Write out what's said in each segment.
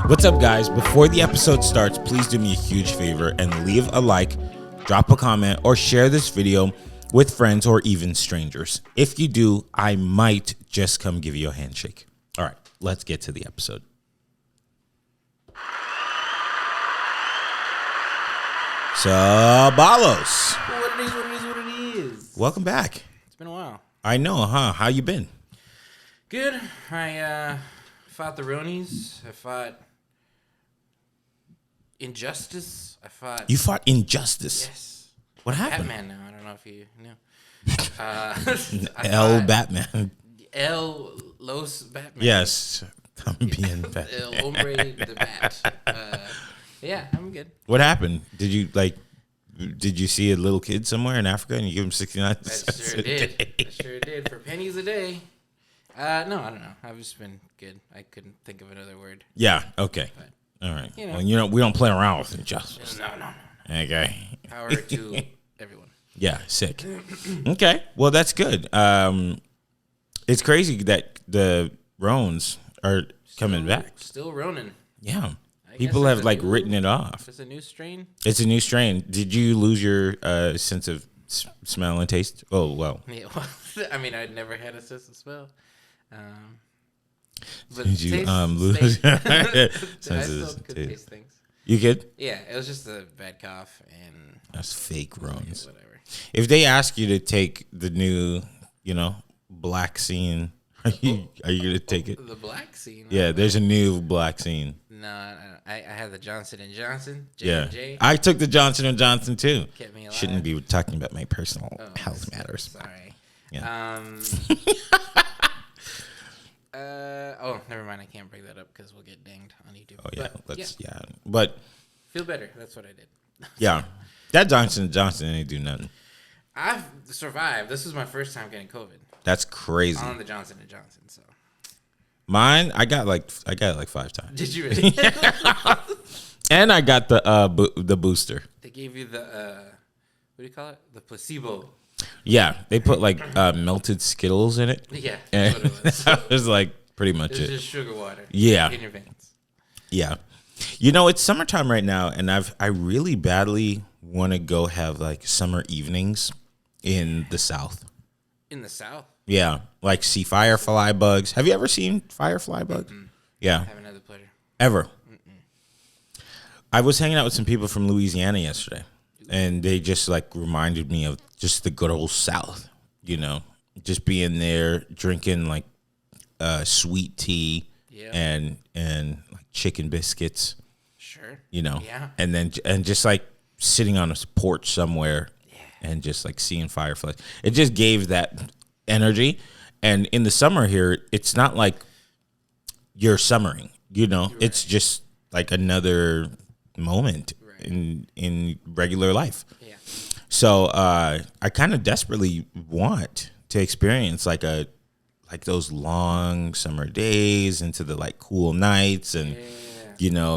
What's up, guys? Before the episode starts, please do me a huge favor and leave a like, drop a comment, or share this video with friends or even strangers. If you do, I might just come give you a handshake. All right, let's get to the episode. Sabalos. What it is. Welcome back. It's been a while. I know, huh? How you been? Good. I fought the Ronies. I fought Injustice. You fought Injustice. Yes. What happened? Batman now. I don't know if you knew. Batman. El Los Batman. Yes. I'm being Batman. El Hombre the Bat. Yeah, I'm good. What happened? Did you see a little kid somewhere in Africa and you give him 69 cents? I sure did. For pennies a day. No, I don't know. I've just been good. I couldn't think of another word. Yeah, okay. But, all right. Well, we don't play around with injustice. No. Okay. Power to everyone. Yeah, sick. Okay. Well, that's good. It's crazy that the Rones are coming back. Still Ronin. Yeah. People have written it off. It's a new strain. It's a new strain. Did you lose your sense of smell and taste? Oh, well. Yeah, well, I mean, I'd never had a sense of smell. But Did you lose? I still could taste things. You could? Yeah, it was just a bad cough and that's fake Rones. Whatever. If they ask you to take the new, black scene, are you gonna take it? The black scene. Yeah, there's a new black scene. No, I had the Johnson & Johnson. J&J. I took the Johnson & Johnson too. Kept me alive. Shouldn't be talking about my personal health matters. Sorry. Yeah. Never mind. I can't bring that up because we'll get dinged on YouTube. Oh yeah, But, But feel better. That's what I did. Yeah, that Johnson & Johnson ain't do nothing. I've survived. This is my first time getting COVID. That's crazy. On the Johnson & Johnson, so. Mine, I got it like 5 times. Did you really? And I got the booster. They gave you the what do you call it? The placebo. Yeah, they put melted Skittles in it. Yeah, and that's what it was. that was pretty much it. It's just sugar water. Yeah. In your veins. Yeah. It's summertime right now, and I really badly want to go have summer evenings in the South. In the South? Yeah, see firefly bugs. Have you ever seen firefly bugs? Yeah. I haven't had the pleasure. Ever. I was hanging out with some people from Louisiana yesterday, and they just reminded me of just the good old South, just being there drinking sweet tea and chicken biscuits. Sure. Yeah. And just sitting on a porch somewhere and just seeing fireflies. It just gave that energy. And in the summer here, it's not like you're summering, Right. It's just another moment in regular life. Yeah. So I kind of desperately want to experience those long summer days into the cool nights and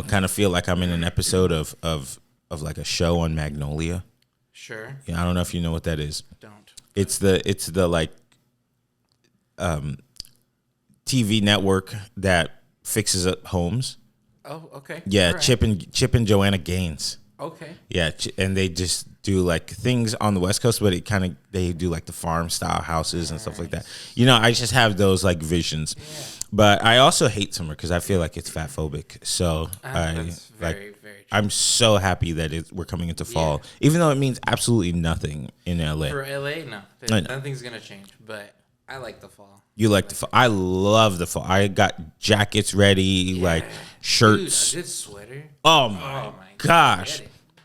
kind of feel like I'm in an episode of a show on Magnolia. Sure. Yeah, I don't know if you know what that is. Don't. It's the TV network that fixes up homes. Oh, okay. Yeah, right. Chip and Joanna Gaines. Okay. Yeah, and they just do things on the West Coast, but they do the farm style houses and stuff like that. I just have those visions. Yeah. But I also hate summer because I feel like it's fat phobic. So that's very, very true. I'm so happy that we're coming into fall, even though it means absolutely nothing in LA. For LA, no, nothing's gonna change. But I like the fall. You like the fall? I love the fall. I got jackets ready, shirts. Dude, a good sweater. Oh my gosh!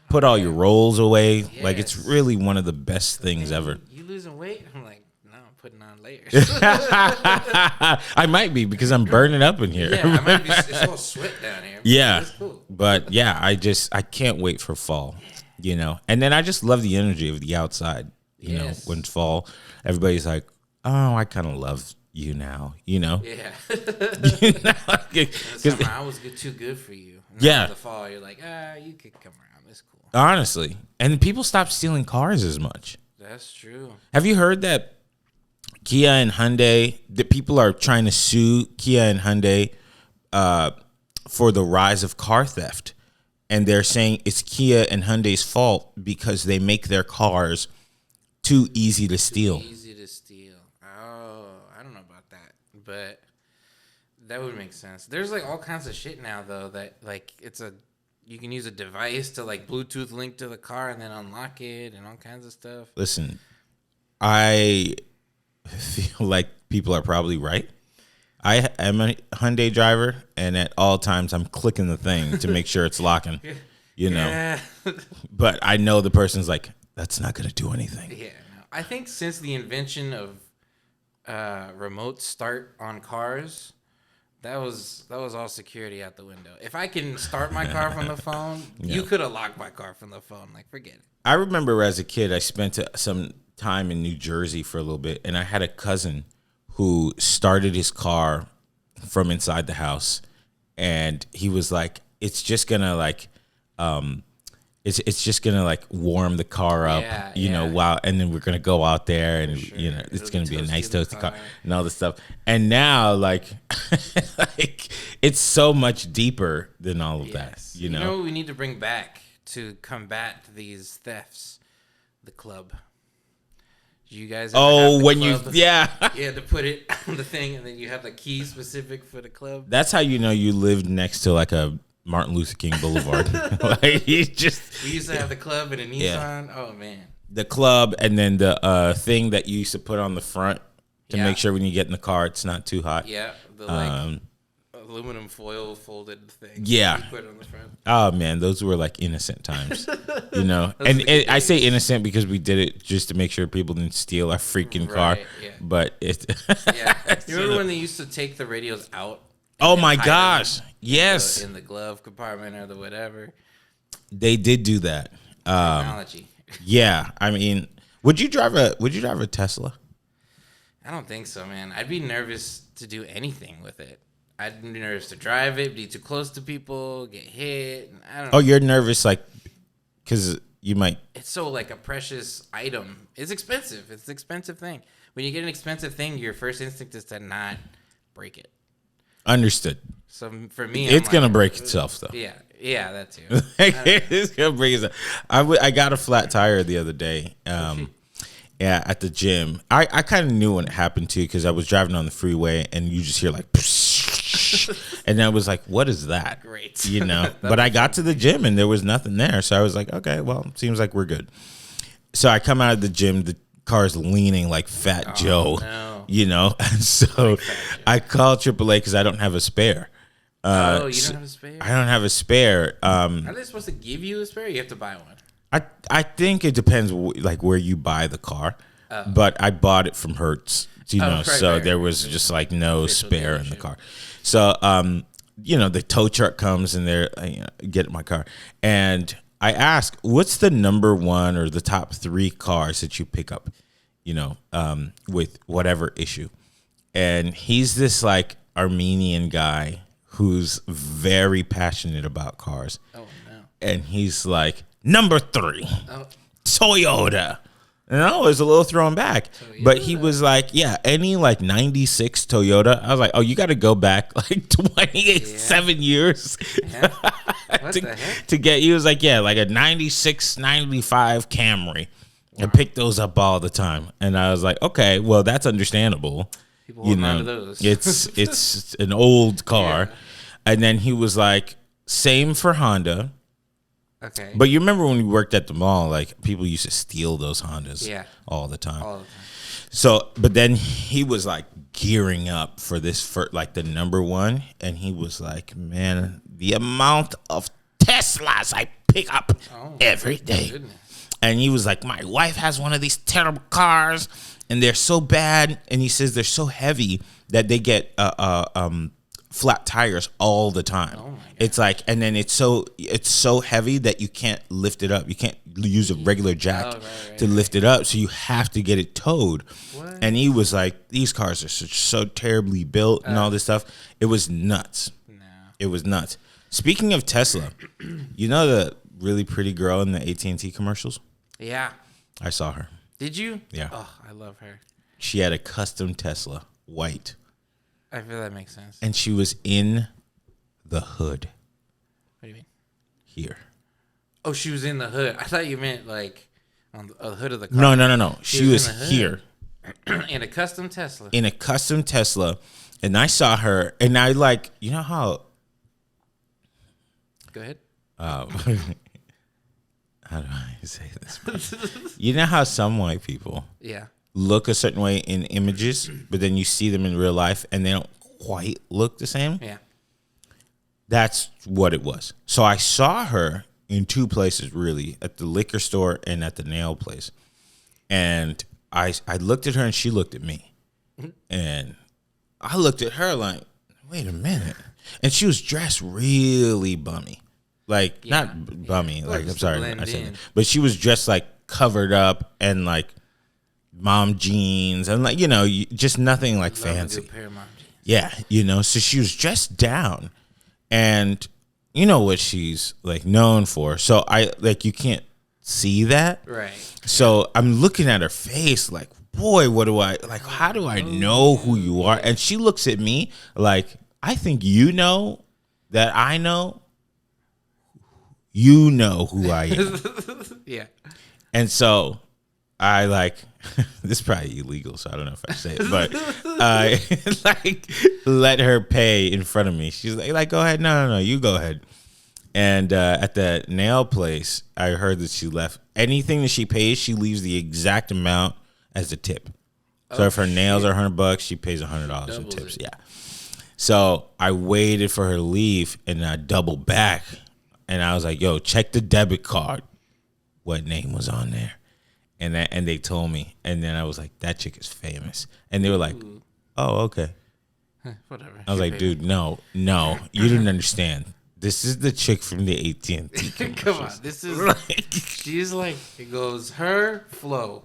Put all your rolls away. Yes. It's really one of the best things ever. You losing weight? I'm like, no, I'm putting on layers. I might be because I'm burning up in here. Yeah, I might be. It's all sweat down here. Yeah, it's cool. But yeah, I can't wait for fall. And then I just love the energy of the outside. When it's fall, everybody's like, "Oh, I kind of love you now." Yeah. Because I was too good for you. Yeah. In the fall, you're like, you could come around. It's cool. Honestly, and people stopped stealing cars as much. That's true. Have you heard that Kia and Hyundai, that people are trying to sue Kia and Hyundai for the rise of car theft. And they're saying it's Kia and Hyundai's fault because they make their cars too easy to steal. Easy to steal. Oh, I don't know about that, but that would make sense. There's like all kinds of shit now though that like you can use a device to like Bluetooth link to the car and then unlock it and all kinds of stuff. Listen, I feel like people are probably right. I am a Hyundai driver, and at all times I'm clicking the thing to make sure it's locking, you know. Yeah. But I know the person's like, that's not going to do anything. Yeah. No. I think since the invention of remote start on cars, that was all security out the window. If I can start my car from the phone, you could have locked my car from the phone. Like, forget it. I remember as a kid, I spent some time in New Jersey for a little bit, and I had a cousin who started his car from inside the house, and he was like, it's just gonna like it's just gonna like warm the car up, you know, while, and then we're gonna go out there and you know it's gonna be a nice toasty car and all this stuff. And now like like it's so much deeper than all of that, you know. You know what we need to bring back to combat these thefts? The club. You guys ever have the when club? you had to put it on the thing, and then you have the key specific for the club. That's how you know you lived next to like a Martin Luther King Boulevard. Like we used to have the club and a Nissan. Yeah. Oh man, the club, and then the thing that you used to put on the front to make sure when you get in the car it's not too hot. Yeah, the like aluminum foil folded thing. Yeah. You put on the front. Oh man, those were like innocent times, you know. And I say innocent because we did it just to make sure people didn't steal our freaking car. Yeah. But it. Yeah. You remember when they used to take the radios out? Oh my gosh! Yes. In the glove compartment or the whatever. They did do that. Technology. Yeah, I mean, would you drive a Tesla? I don't think so, man. I'd be nervous to do anything with it. I'd be nervous to drive it, be too close to people, get hit. I don't know. Oh, you're nervous, like, because you might. It's so like a precious item. It's expensive. It's an expensive thing. When you get an expensive thing, your first instinct is to not break it. Understood. So for me, it's gonna break itself, though. Yeah, that too. It's gonna break itself. I got a flat tire the other day. Yeah, at the gym. I kind of knew when it happened too, because I was driving on the freeway and you just hear like, and I was like, what is that? Great. You know. But I got to the gym and there was nothing there, so I was like, okay, well, seems like we're good. So I come out of the gym, the car's leaning like Fat Joe. No. You know, and so I called AAA because I don't have a spare. You don't have a spare? I don't have a spare. Are they supposed to give you a spare? Or you have to buy one. I think it depends like where you buy the car, but I bought it from Hertz, you know, there was just like no spare in the car. So you know, the tow truck comes and they're get in my car, and I ask, what's the number one or the top 3 cars that you pick up, you know, with whatever issue? And he's this like Armenian guy who's very passionate about cars. Oh no. And he's like, number 3, Oh. Toyota. And I was a little thrown back. But he was like, yeah, any like 96 Toyota. I was like, oh, you got to go back like 27 years Yeah. What the heck? to get. He was like, yeah, like a 96, 95 Camry. Wow. I pick those up all the time. And I was like, okay, well, that's understandable. People hold on to those. It's an old car. Yeah. And then he was like, same for Honda. Okay. But you remember when we worked at the mall, like people used to steal those Hondas all the time. All the time. So, but then he was like gearing up for this, for like the number 1. And he was like, man, the amount of Teslas I pick up every day. Goodness. And he was like, my wife has one of these terrible cars and they're so bad. And he says they're so heavy that they get flat tires all the time. Oh my God. It's like, and then it's so heavy that you can't lift it up. You can't use a regular jack to lift it up. So you have to get it towed. What? And he was like, these cars are so terribly built and all this stuff. It was nuts. No. It was nuts. Speaking of Tesla, you know the really pretty girl in the AT&T commercials? Yeah. I saw her. Did you? Yeah. Oh, I love her. She had a custom Tesla, white. I feel that makes sense. And she was in the hood. What do you mean? Here. Oh, she was in the hood. I thought you meant like on the hood of the car. No. She was here. In a custom Tesla. In a custom Tesla. And I saw her, and I like, you know how... Go ahead. How do I say this? You know how some white people look a certain way in images, but then you see them in real life, and they don't quite look the same? Yeah. That's what it was. So I saw her in two places, really, at the liquor store and at the nail place. And I looked at her, and she looked at me. And I looked at her like, wait a minute. And she was dressed really bummy. Like, not bummy. Like, I'm sorry. I said that. But she was dressed, like, covered up and, like, mom jeans. And, like, you know, just nothing, like, fancy. A good pair of mom jeans. Yeah, you know. So she was dressed down. And you know what she's, like, known for. So, you can't see that. Right. So I'm looking at her face like, boy, how do I know who you are? And she looks at me like, I think you know that I know. You know who I am. Yeah. And so I this is probably illegal, so I don't know if I say it, but I let her pay in front of me. She's like, go ahead. No, you go ahead. And at the nail place, I heard that she left anything that she pays, she leaves the exact amount as a tip. So if her nails are $100, she pays $100 in tips. Yeah. So I waited for her to leave, and I doubled back, and I was like, "Yo, check the debit card. What name was on there?" And they told me, and then I was like, "That chick is famous," and they were like, "Oh, okay." Whatever. I was like, "Dude, no, you didn't understand. This is the chick from the AT&T. Come on, this is she's like, it goes her Flo,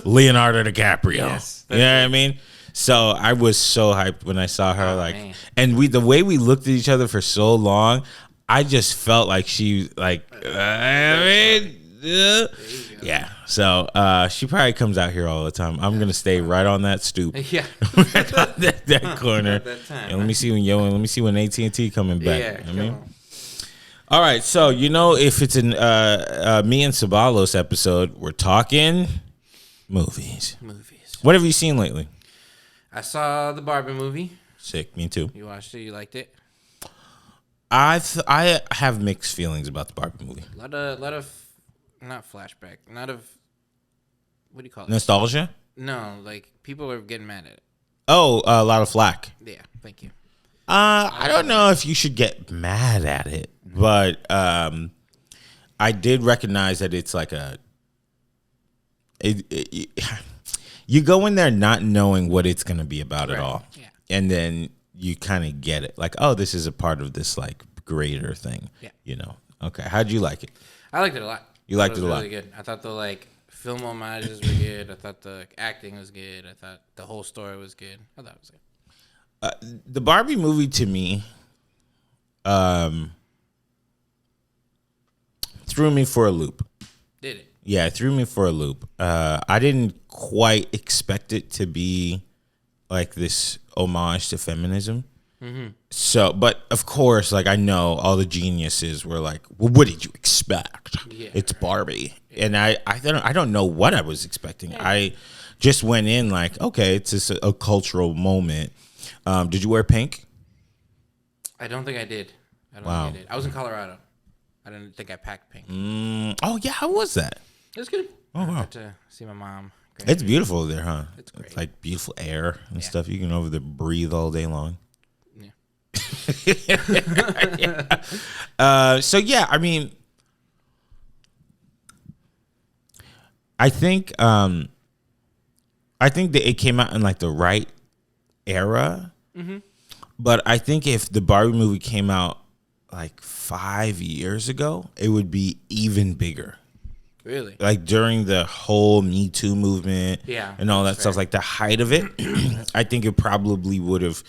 Leonardo DiCaprio. Yes, you know what I mean? So I was so hyped when I saw her, man. And the way we looked at each other for so long, I just felt like she, yeah. So she probably comes out here all the time. I'm gonna stay right on that stoop. Yeah. that corner. That time, and let me see when AT&T coming back. Yeah. I mean. All right, so if it's an me and Sabalos episode, we're talking movies. What have you seen lately? I saw the Barbie movie. Sick, me too. You watched it? You liked it? I have mixed feelings about the Barbie movie. A lot of not flashback, not of what do you call it? Nostalgia? No, like people are getting mad at it. Oh, a lot of flack. Yeah, thank you. I don't know if you should get mad at it, but I did recognize that it's like you go in there not knowing what it's going to be about at all. Yeah. And then you kind of get it. Like, oh, this is a part of this like greater thing. Yeah. Okay. How'd you like it? I liked it a lot. You liked it a lot. Really good. I thought the film homages were good. I thought the acting was good. I thought the whole story was good. I thought it was good. The Barbie movie to me threw me for a loop. Did it? Yeah, it threw me for a loop. I didn't quite expect it to be like this homage to feminism. Mm-hmm. So, but of course, I know all the geniuses were like, "Well, what did you expect? Yeah, it's Barbie," and I don't know what I was expecting. Yeah. I just went in like, okay, it's just a cultural moment. Did you wear pink? I don't think I did. I did. I was in Colorado. I didn't think I packed pink. Oh yeah, how was that? It was good. Oh wow. I got to see my mom. It's beautiful there, huh? It's great. It's like beautiful air and stuff. You can over there breathe all day long. Yeah. So yeah, I mean, I think that it came out in like the right era. Mm-hmm. But I think if the Barbie movie came out like 5 years ago, it would be even bigger. Really? Like during the whole Me Too movement, and all that stuff, like the height of it, I think it probably would have,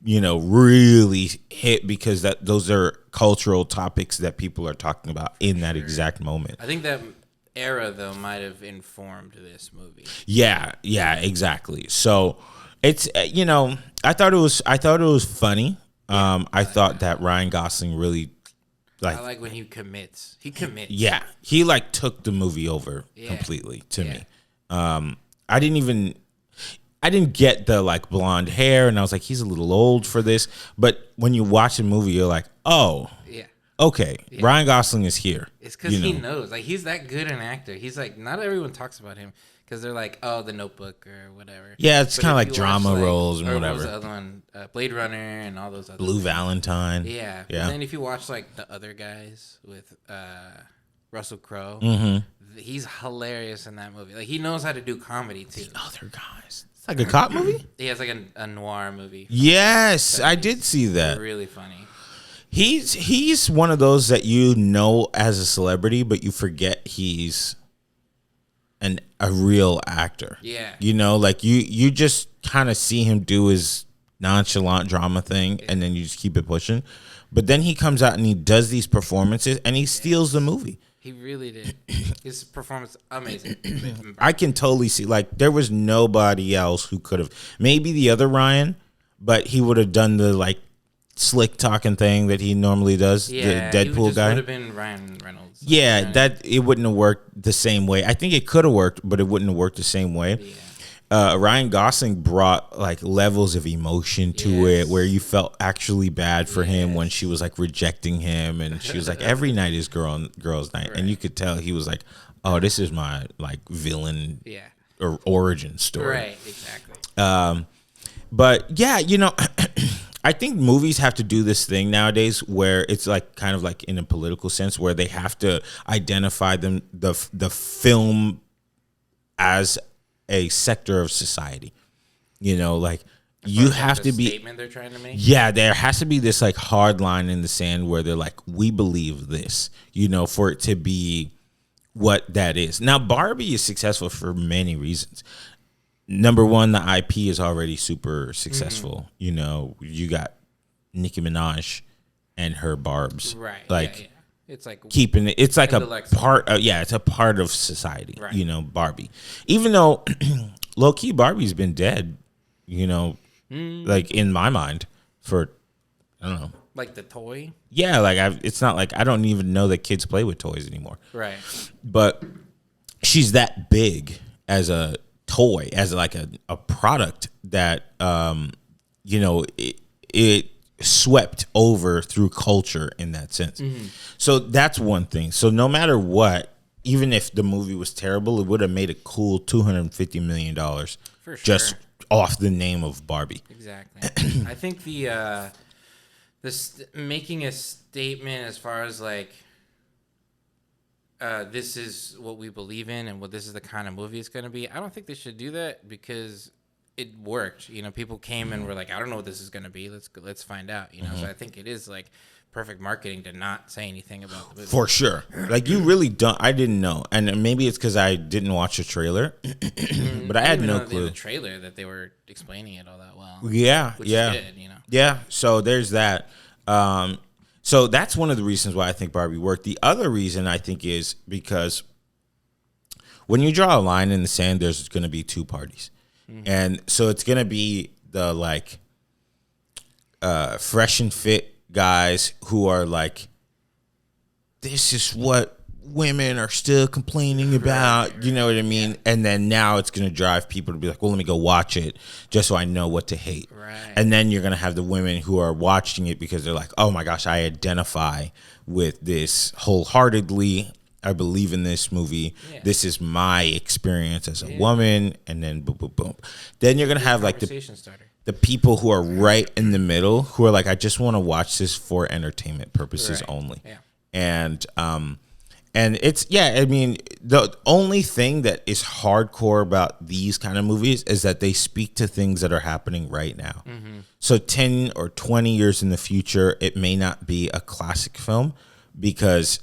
really hit because those are cultural topics that people are talking about in that exact moment. I think that era though might have informed this movie. Yeah, exactly. So it's I thought it was funny. I thought that Ryan Gosling really I like when he commits. He commits. Yeah, he like took the movie over completely to me. I didn't get the like blonde hair, and I was like, he's a little old for this. But when you watch the movie, you're like, oh, Yeah. okay, Ryan Gosling is here. It's because he knows, like, he's that good an actor. He's like, not everyone talks about him because they're like, oh, The Notebook or whatever. Yeah, it's kind of like you drama watch, roles and or whatever. What was the other one? Blade Runner and all those other Blue things. Valentine. Yeah. Yeah. And then if you watch like the other guys with Russell Crowe, he's hilarious in that movie. Like he knows how to do comedy too. The other guys. It's like a cop movie? He has like a noir movie. Yes, I did see that. Really funny. He's one of those that you know as a celebrity, but you forget he's a real actor. Yeah. You know, like you just kind of see him do his nonchalant drama thing, and then you just keep it pushing. But then he comes out and he does these performances, and he steals the movie. He really did. His performance, amazing. I can totally see, like, there was nobody else who could have. Maybe the other Ryan, but he would have done the, like, slick talking thing that he normally does. Yeah, the Deadpool guy would have been Ryan Reynolds. Yeah, that it wouldn't have worked the same way. I think it could have worked, but it wouldn't have worked the same way. Yeah. Ryan Gosling brought like levels of emotion to it, where you felt actually bad for him when she was like rejecting him, and she was like, "Every night is girls' night," and you could tell he was like, "Oh, this is my like villain or origin story." Right, exactly. But yeah, you know. I think movies have to do this thing nowadays where it's like kind of like in a political sense where they have to identify the film as a sector of society. You know, like you have to be statement they're trying to make. Yeah, there has to be this like hard line in the sand where they're like, we believe this, you know, for it to be what that is. Now, Barbie is successful for many reasons. Number one, the IP is already super successful. You know, you got Nicki Minaj and her Barbs. Right. Like, yeah. It's like keeping it. It's like a part. Yeah, it's a part of society. Right. You know, Barbie. Even though low key Barbie's been dead. You know, like in my mind for I don't know. Like the toy. Yeah, like it's not like I don't even know that kids play with toys anymore. Right. But she's that big as a toy, as like a product that you know it swept over through culture in that sense. So that's one thing. So no matter what, even if the movie was terrible, it would have made a cool $250 million For sure. just off the name of Barbie. Exactly. I think making a statement as far as like this is what we believe in and what this is the kind of movie it's going to be. I don't think they should do that because it worked. You know, people came and were like, I don't know what this is going to be. Let's find out. You know, so I think it is like perfect marketing to not say anything about the movie. For sure. Like you really don't. I didn't know, and maybe it's because I didn't watch the trailer, but I had no clue. The trailer that they were explaining it all that well. Yeah, which is good, you know. Yeah. So there's that. So that's one of the reasons why I think Barbie worked. The other reason I think is because when you draw a line in the sand, there's going to be two parties. And so it's going to be the like fresh and fit guys who are like, this is what women are still complaining about. Right. You know what I mean? Yeah. And then now it's going to drive people to be like, well, let me go watch it just so I know what to hate. Right. And then you're going to have the women who are watching it because they're like, oh my gosh, I identify with this wholeheartedly. I believe in this movie. Yeah. This is my experience as a woman. And then boom, boom, boom. Then you're going to have like the people who are right in the middle who are like, I just want to watch this for entertainment purposes only. Yeah. And it's, I mean, the only thing that is hardcore about these kind of movies is that they speak to things that are happening right now. So 10 or 20 years in the future, it may not be a classic film because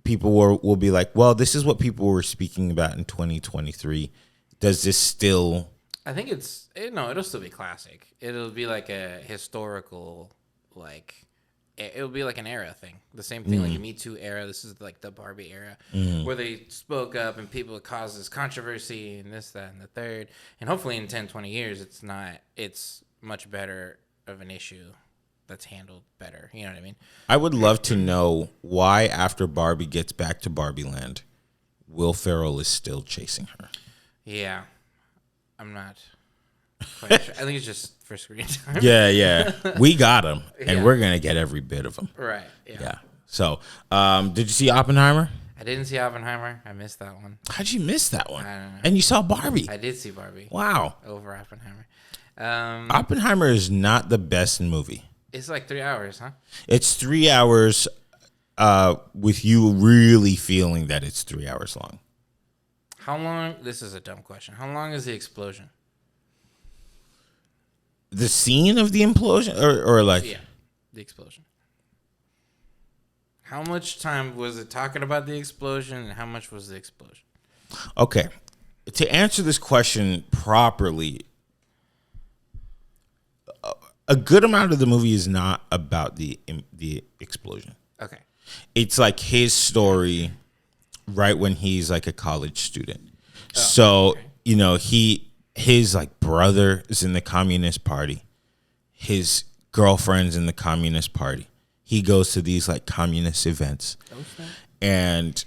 people will be like, well, this is what people were speaking about in 2023. Does this still... I think it'll still be classic. It'll be like a historical, like... It'll be like an era thing. The same thing, like a Me Too era. This is like the Barbie era, where they spoke up and people caused this controversy and this, that, and the third. And hopefully in 10, 20 years, it's much better of an issue that's handled better. You know what I mean? I would love to know why after Barbie gets back to Barbie Land, Will Ferrell is still chasing her. Yeah, I'm not quite sure. I think it's just for screen time. Yeah. We got him, and Yeah. we're going to get every bit of him. Right. Yeah. Yeah. So, did you see Oppenheimer? I didn't see Oppenheimer. I missed that one. How'd you miss that one? I don't know. And you saw Barbie. I did see Barbie Wow. over Oppenheimer. Oppenheimer is not the best movie. It's like 3 hours, huh? It's 3 hours with you really feeling that it's 3 hours long. How long? This is a dumb question. How long is the explosion? The scene of the implosion or like Yeah, the explosion. How much time was it talking about the explosion, and how much was the explosion? Okay. To answer this question properly, a good amount of the movie is not about the explosion. Okay. It's like his story right when he's like a college student. So, you know, his like brother is in the Communist Party. His girlfriend's in the Communist Party. He goes to these like communist events. Okay. And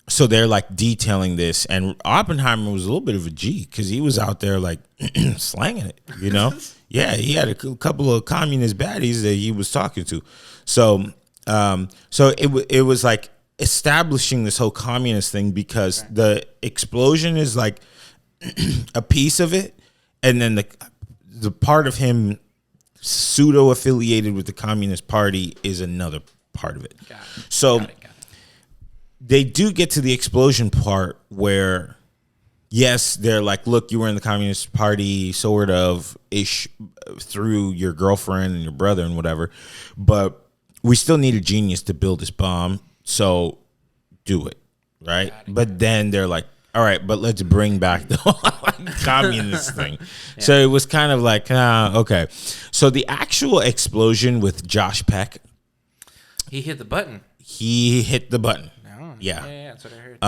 so they're like detailing this, and Oppenheimer was a little bit of a G because he was out there like slanging it, you know? Yeah, he had a couple of communist baddies that he was talking to. So it was like establishing this whole communist thing because the explosion is like a piece of it, and then the part of him pseudo affiliated with the Communist Party is another part of it. Got it. So Got it. they do get to the explosion part where, yes, they're like, look, you were in the Communist Party sort of ish through your girlfriend and your brother and whatever, but we still need a genius to build this bomb, so do it, right? But then they're like, all right, but let's bring back the communist thing. Yeah. So it was kind of like, okay. So the actual explosion with Josh Peck, He hit the button. he hit the button. Oh, Yeah. Yeah, that's what I heard.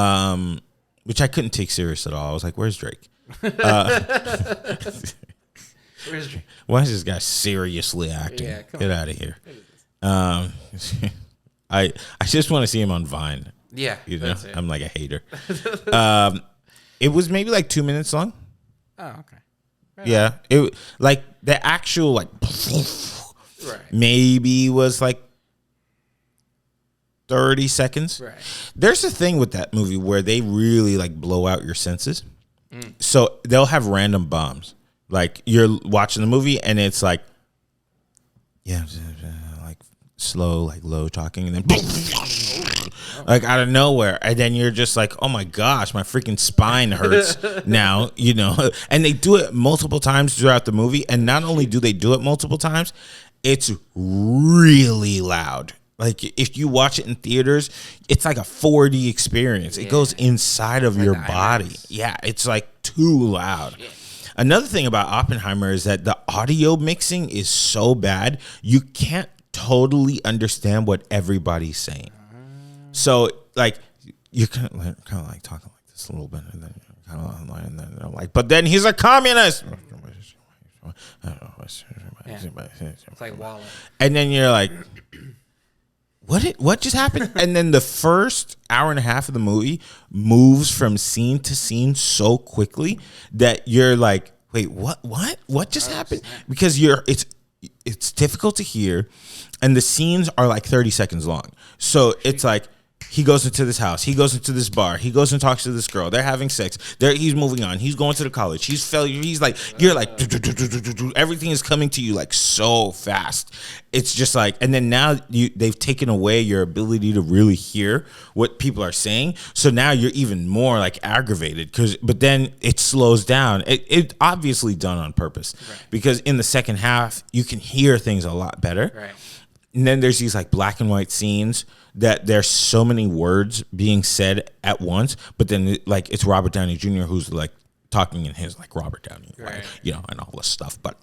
Which I couldn't take serious at all. I was like, where's Drake? Where's Drake? Why is this guy seriously acting? Yeah, come Get on. out of here. I just want to see him on Vine. Yeah, You know, that's it. I'm like a hater. It was maybe like 2 minutes long. Oh, okay. Yeah. It like the actual like Right. maybe was like 30 seconds. Right. There's a thing with that movie where they really like blow out your senses. So they'll have random bombs. Like you're watching the movie and it's like, yeah, like slow, like low talking, and then like out of nowhere, and then you're just like, oh my gosh, my freaking spine hurts now, you know. And they do it multiple times throughout the movie, and not only do they do it multiple times, it's really loud. Like if you watch it in theaters, it's like a 4D experience. It goes inside of your body. Yeah, it's like too loud. Another thing about Oppenheimer is that the audio mixing is so bad, you can't totally understand what everybody's saying. So like you're kind of like talking like this a little bit, and then kind of like, and then they're like, but then he's a communist. It's like Waller. And then you're like, what just happened? And then the first hour and a half of the movie moves from scene to scene so quickly that you're like, wait, what just happened? Because it's difficult to hear, and the scenes are like 30 seconds long. So it's like he goes into this house, he goes into this bar, he goes and talks to this girl, they're having sex, he's moving on, he's going to the college, he's like, you're like, everything is coming to you like so fast. It's just like, and then now they've taken away your ability to really hear what people are saying, so now you're even more like aggravated, but then it slows down. It obviously done on purpose, right? Because in the second half you can hear things a lot better, Right. And then there's these like black and white scenes that there's so many words being said at once, but then like it's Robert Downey Jr. who's like talking in his like Robert Downey way, Right. you know, and all this stuff. But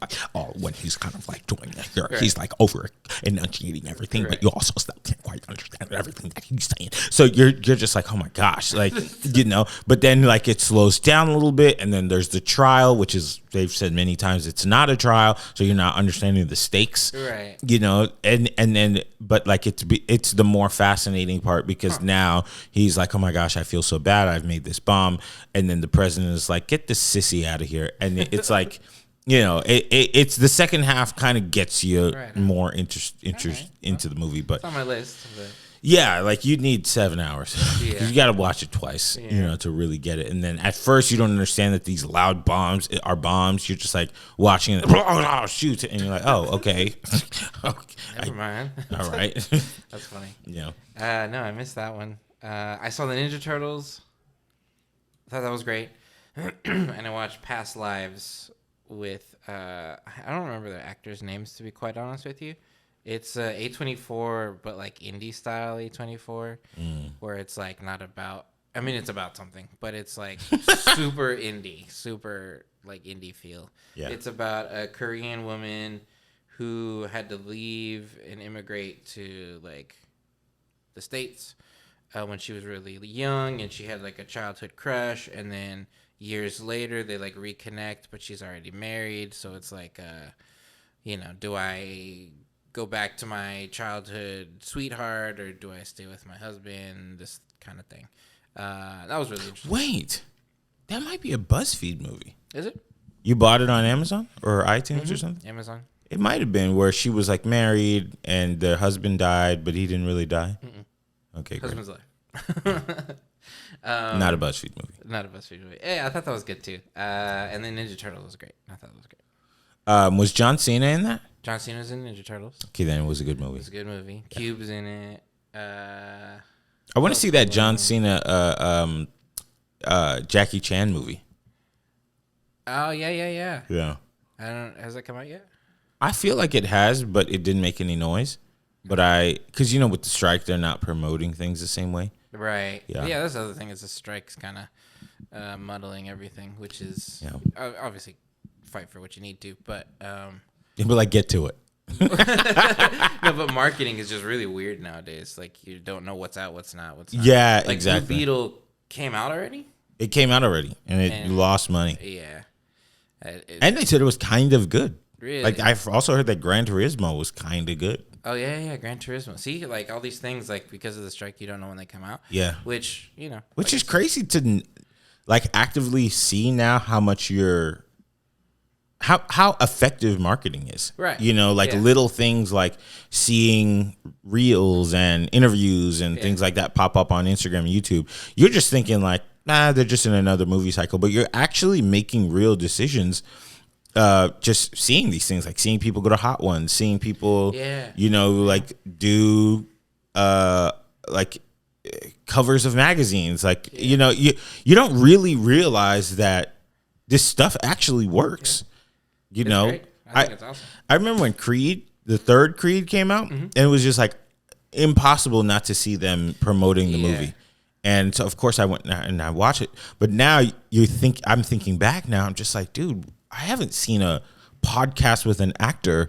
when he's kind of like doing it here, Right. he's like over enunciating everything, Right. but you also still can't quite understand everything that he's saying. So you're just like, oh my gosh, like you know. But then like it slows down a little bit, and then there's the trial, which is they've said many times it's not a trial, so you're not understanding the stakes, Right. you know. And then but like it's the more fascinating part because now he's like, oh my gosh, I feel so bad, I've made this bomb, and then the president is like, get this sissy out of here, and it's like, you know, it's the second half kind of gets you more interest into the movie, but It's on my list. But yeah, like you'd need 7 hours. Yeah. You got to watch it twice, you know, to really get it. And then at first you don't understand that these loud bombs are bombs. You're just like watching it, oh, shoot, and you're like, oh, okay, okay. never mind. All right, That's funny. you know. No, I missed that one. I saw the Ninja Turtles. I thought that was great. And I watched Past Lives with I don't remember the actors' names, to be quite honest with you. It's A24, but like indie style A24, where it's like not about. I mean, it's about something, but it's like super indie, super like indie feel. Yeah. It's about a Korean woman who had to leave and immigrate to like the States when she was really young, and she had like a childhood crush, and then years later they like reconnect, but she's already married, so it's like you know, do I go back to my childhood sweetheart or do I stay with my husband, this kind of thing. That was really interesting. Wait, that might be a BuzzFeed movie. Is it? You bought it on Amazon or iTunes or something? Amazon. It might have been where she was like married and the husband died, but he didn't really die. Okay, great. Husband's life. Not a BuzzFeed movie. Not a BuzzFeed movie. Yeah, I thought that was good too. And then Ninja Turtles was great. I thought it was great. Was John Cena in that? John Cena's in Ninja Turtles. Okay, then it was a good It movie. was a good movie. Cube's in it. I want to see that John Cena, Jackie Chan movie. Oh yeah. Yeah. I don't. Has that come out yet? I feel like it has, but it didn't make any noise. But because you know, with the strike, they're not promoting things the same way. Right. Yeah. Yeah. That's the other thing is the strike's kind of muddling everything, which is obviously fight for what you need to, but But like, get to it. no, but marketing is just really weird nowadays. Like you don't know what's out, what's not. Yeah, like exactly. Blue Beetle came out already. It came out already, and it lost money. Yeah. And they said it was kind of good. Really? Like I've also heard that Gran Turismo was kind of good. Oh yeah, Gran Turismo. See, like all these things, like because of the strike, you don't know when they come out. Yeah. Which you know, Which like, is crazy to like actively see now how much how effective marketing is. Right. You know, like little things like seeing reels and interviews and things like that pop up on Instagram and YouTube. You're just thinking like, nah, they're just in another movie cycle, but you're actually making real decisions. Just seeing these things, like seeing people go to Hot Ones, seeing people, you know, like do like covers of magazines, like you know, you don't really realize that this stuff actually works. You it's know, great. I think it's awesome. I remember when the third Creed came out, and it was just like impossible not to see them promoting the movie. And so, of course, I went and I watched it. But now I'm thinking back now. I'm just like, dude, I haven't seen a podcast with an actor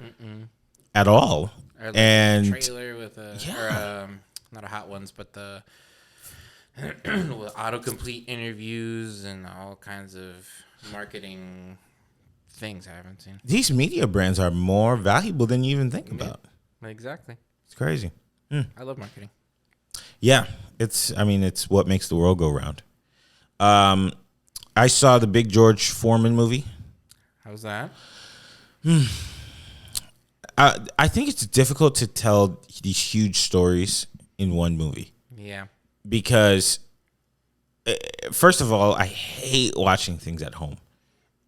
at all. Or like and a trailer with or, not a Hot Ones, but the with autocomplete interviews and all kinds of marketing things I haven't seen. these media brands are more valuable than you even think about. Exactly. It's crazy. I love marketing. Yeah, it's what makes the world go round. I saw the Big George Foreman movie. How's that? I think it's difficult to tell these huge stories in one movie Yeah. because, first of all, I hate watching things at home,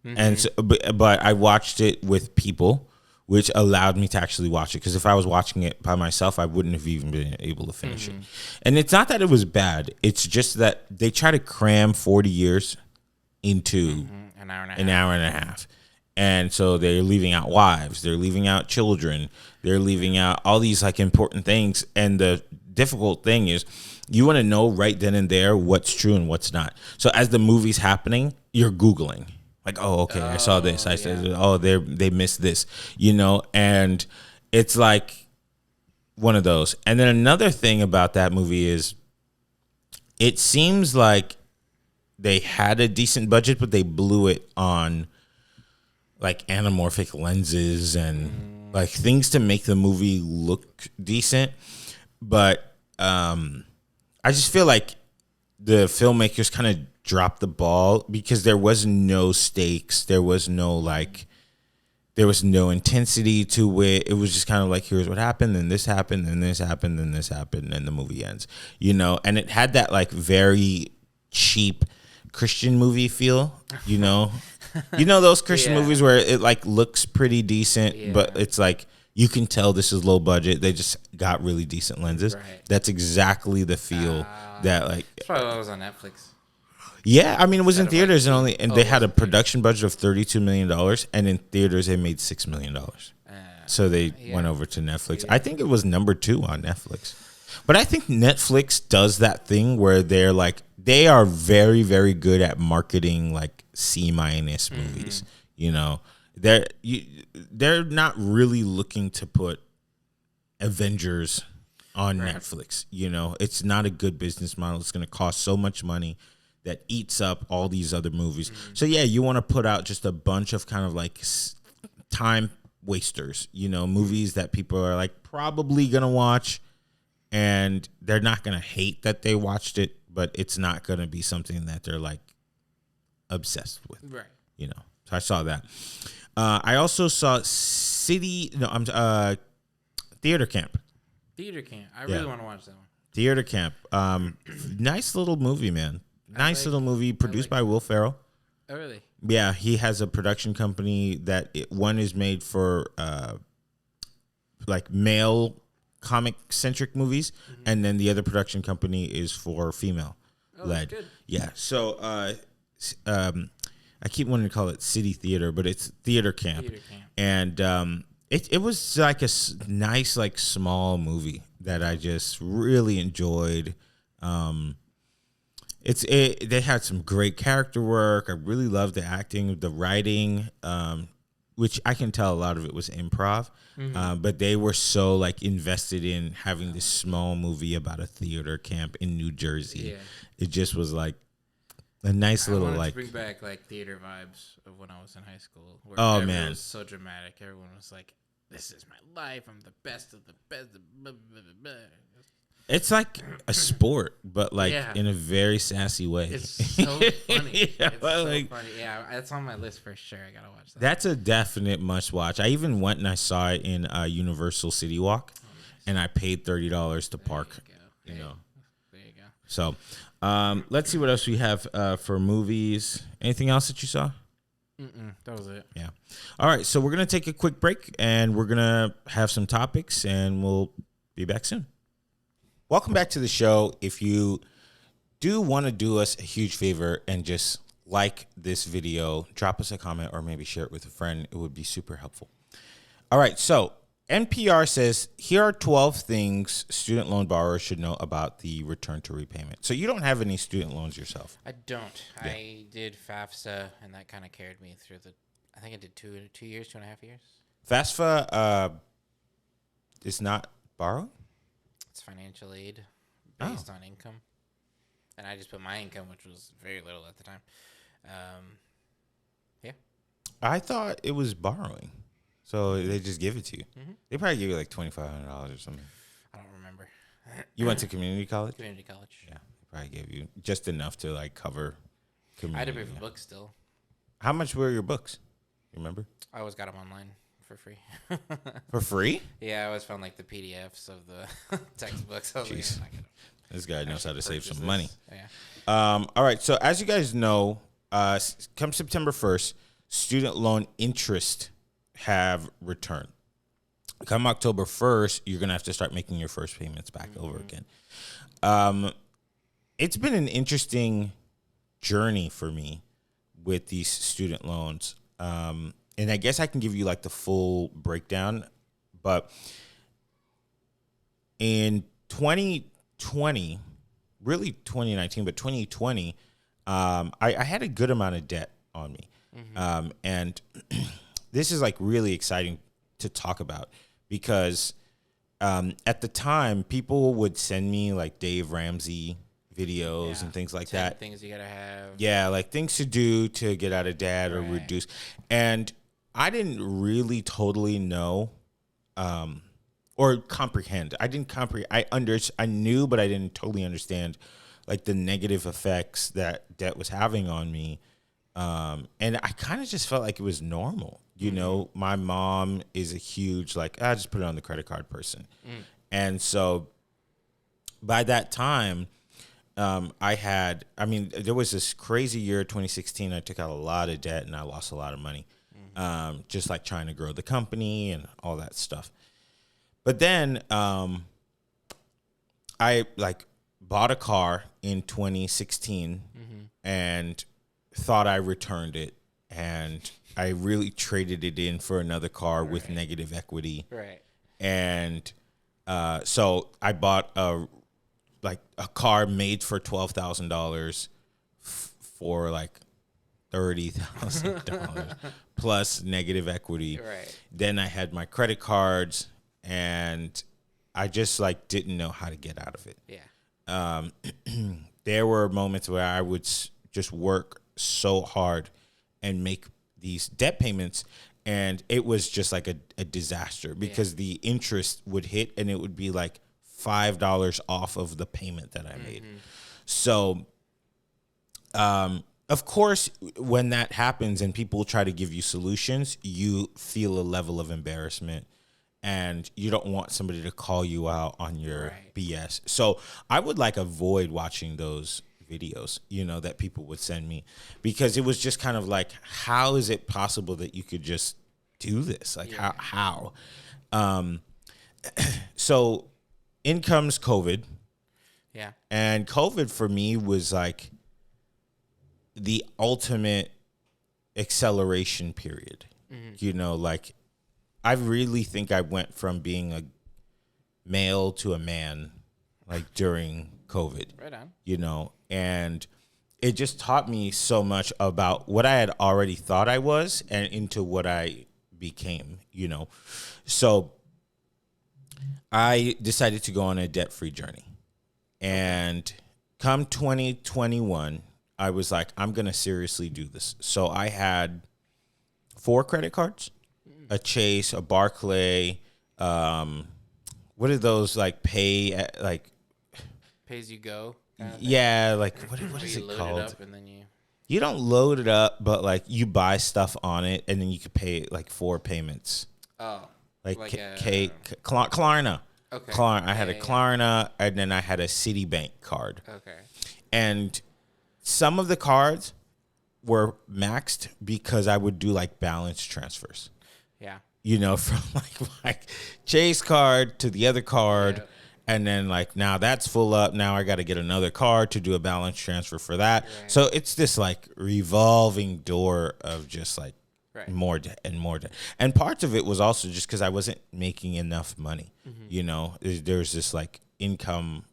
and so, but I watched it with people, which allowed me to actually watch it. Because if I was watching it by myself, I wouldn't have even been able to finish it. And it's not that it was bad; it's just that they try to cram 40 years into An hour and a half. an hour and a half. And so they're leaving out wives, they're leaving out children, they're leaving out all these like important things. And the difficult thing is you want to know right then and there what's true and what's not. So as the movie's happening, you're Googling. Like, oh, okay, I saw this. I said, oh, they missed this, and it's like one of those. And then another thing about that movie is it seems like they had a decent budget, but they blew it on like anamorphic lenses and like things to make the movie look decent. But I just feel like the filmmakers kind of dropped the ball because there was no stakes. There was no intensity to it. It was just kind of like, here's what happened, then this happened, then this happened, then this happened, and the movie ends. And it had that like very cheap Christian movie feel, those Christian movies where it like looks pretty decent, but it's like you can tell this is low budget. They just got really decent lenses. Right. That's exactly the feel that like. That's probably why it was on Netflix. Yeah, I mean, it was in theaters and they had a production budget of $32 million, and in theaters they made $6 million. So they went over to Netflix. Yeah. I think it was number 2 on Netflix. But I think Netflix does that thing where they are very, very good at marketing like C- movies. They're not really looking to put Avengers on Netflix. It's not a good business model. It's going to cost so much money that eats up all these other movies. So yeah, you want to put out just a bunch of kind of like time wasters, movies that people are like probably going to watch, and they're not going to hate that they watched it, but it's not going to be something that they're like obsessed with. Right. So I saw that. I also saw Theater Camp. Theater Camp. I really want to watch that one. Theater Camp. Nice little movie, man. Nice little movie produced by Will Ferrell. Oh, really? Yeah, he has a production company that one is made for like male comic centric movies, and then the other production company is for female led. Good. Yeah. So I keep wanting to call it City Theater, but it's Theater Camp. And it was like a nice like small movie that I just really enjoyed. They had some great character work. I really loved the acting, the writing, which I can tell a lot of it was improv. But they were so like invested in having this small movie about a theater camp in New Jersey. Yeah. It just was like a nice little like. Bring back like theater vibes of when I was in high school. Where man, it was so dramatic. Everyone was like, "This is my life. I'm the best of the best." It's like a sport, but like in a very sassy way. It's so funny. It's so funny. Yeah, that's on my list for sure. I gotta watch that. That's a definite must watch. I even went and I saw it in Universal City Walk, and I paid $30 to park. There you go. There you go. So, let's see what else we have for movies. Anything else that you saw? That was it. Yeah. All right. So we're gonna take a quick break, and we're gonna have some topics, and we'll be back soon. Welcome back to the show. If you do want to do us a huge favor and just like this video, drop us a comment or maybe share it with a friend. It would be super helpful. All right. So NPR says, here are 12 things student loan borrowers should know about the return to repayment. So you don't have any student loans yourself? I don't. Yeah. I did FAFSA, and that kind of carried me through I think I did 2 years, 2.5 years. FAFSA is not borrowing? It's financial aid based on income. And I just put my income, which was very little at the time. Yeah. I thought it was borrowing. So they just give it to you. They probably give you like $2,500 or something. I don't remember. You went to community college? Community college. Yeah. They probably gave you just enough to like cover community. I had to pay for books still. How much were your books? You remember? I always got them online. For free. For free? Yeah, I always found like the PDFs of the textbooks. Jeez. This guy knows how to save some money. Yeah. All right. So as you guys know, come September 1st, student loan interest have returned. Come October 1st, you're going to have to start making your first payments back over again. It's been an interesting journey for me with these student loans. And I guess I can give you like the full breakdown, but in 2020, really 2019, but 2020, I had a good amount of debt on me. And this is like really exciting to talk about because at the time, people would send me like Dave Ramsey videos and things like 10 that. things you gotta have. Yeah, like things to do to get out of debt or reduce. And I didn't really totally know or comprehend. I didn't comprehend. I knew, but I didn't totally understand like the negative effects that debt was having on me. And I kind of just felt like it was normal. You know, my mom is a huge, like, I just put it on the credit card person. And so by that time, there was this crazy year, 2016. I took out a lot of debt and I lost a lot of money, just like trying to grow the company and all that stuff. But then I like bought a car in 2016 and thought I returned it. And I really traded it in for another car with negative equity. Right. And so I bought a car made for $12,000 for like $30,000 plus negative equity. Right. Then I had my credit cards, and I just like didn't know how to get out of it. Yeah. There were moments where I would just work so hard and make these debt payments, and it was just like a disaster because the interest would hit and it would be like $5 off of the payment that I made. So, of course, when that happens and people try to give you solutions, you feel a level of embarrassment and you don't want somebody to call you out on your BS. So I would like avoid watching those videos, you know, that people would send me, because it was just kind of like, how is it possible that you could just do this? Like how? So in comes COVID. Yeah. And COVID for me was like the ultimate acceleration period. You know, like I really think I went from being a male to a man like during COVID. Right on. You know, and it just taught me so much about what I had already thought I was and into what I became, you know. So I decided to go on a debt-free journey. And come 2021, I was like, I'm going to seriously do this. So I had 4 credit cards, a Chase, a Barclay, what are those like pay as you go? Yeah, like what is it load called? It up and then You don't load it up, but like you buy stuff on it and then you could pay like 4 payments. Oh. Like Okay. Klarna. Klarna. I had a Klarna and then I had a Citibank card. Okay. And some of the cards were maxed because I would do like balance transfers. Yeah. You know, from like Chase card to the other card. Yeah. And then like now that's full up. Now I got to get another card to do a balance transfer for that. Right. So it's this like revolving door of just like more debt and more debt. And parts of it was also just because I wasn't making enough money. You know, there's this like income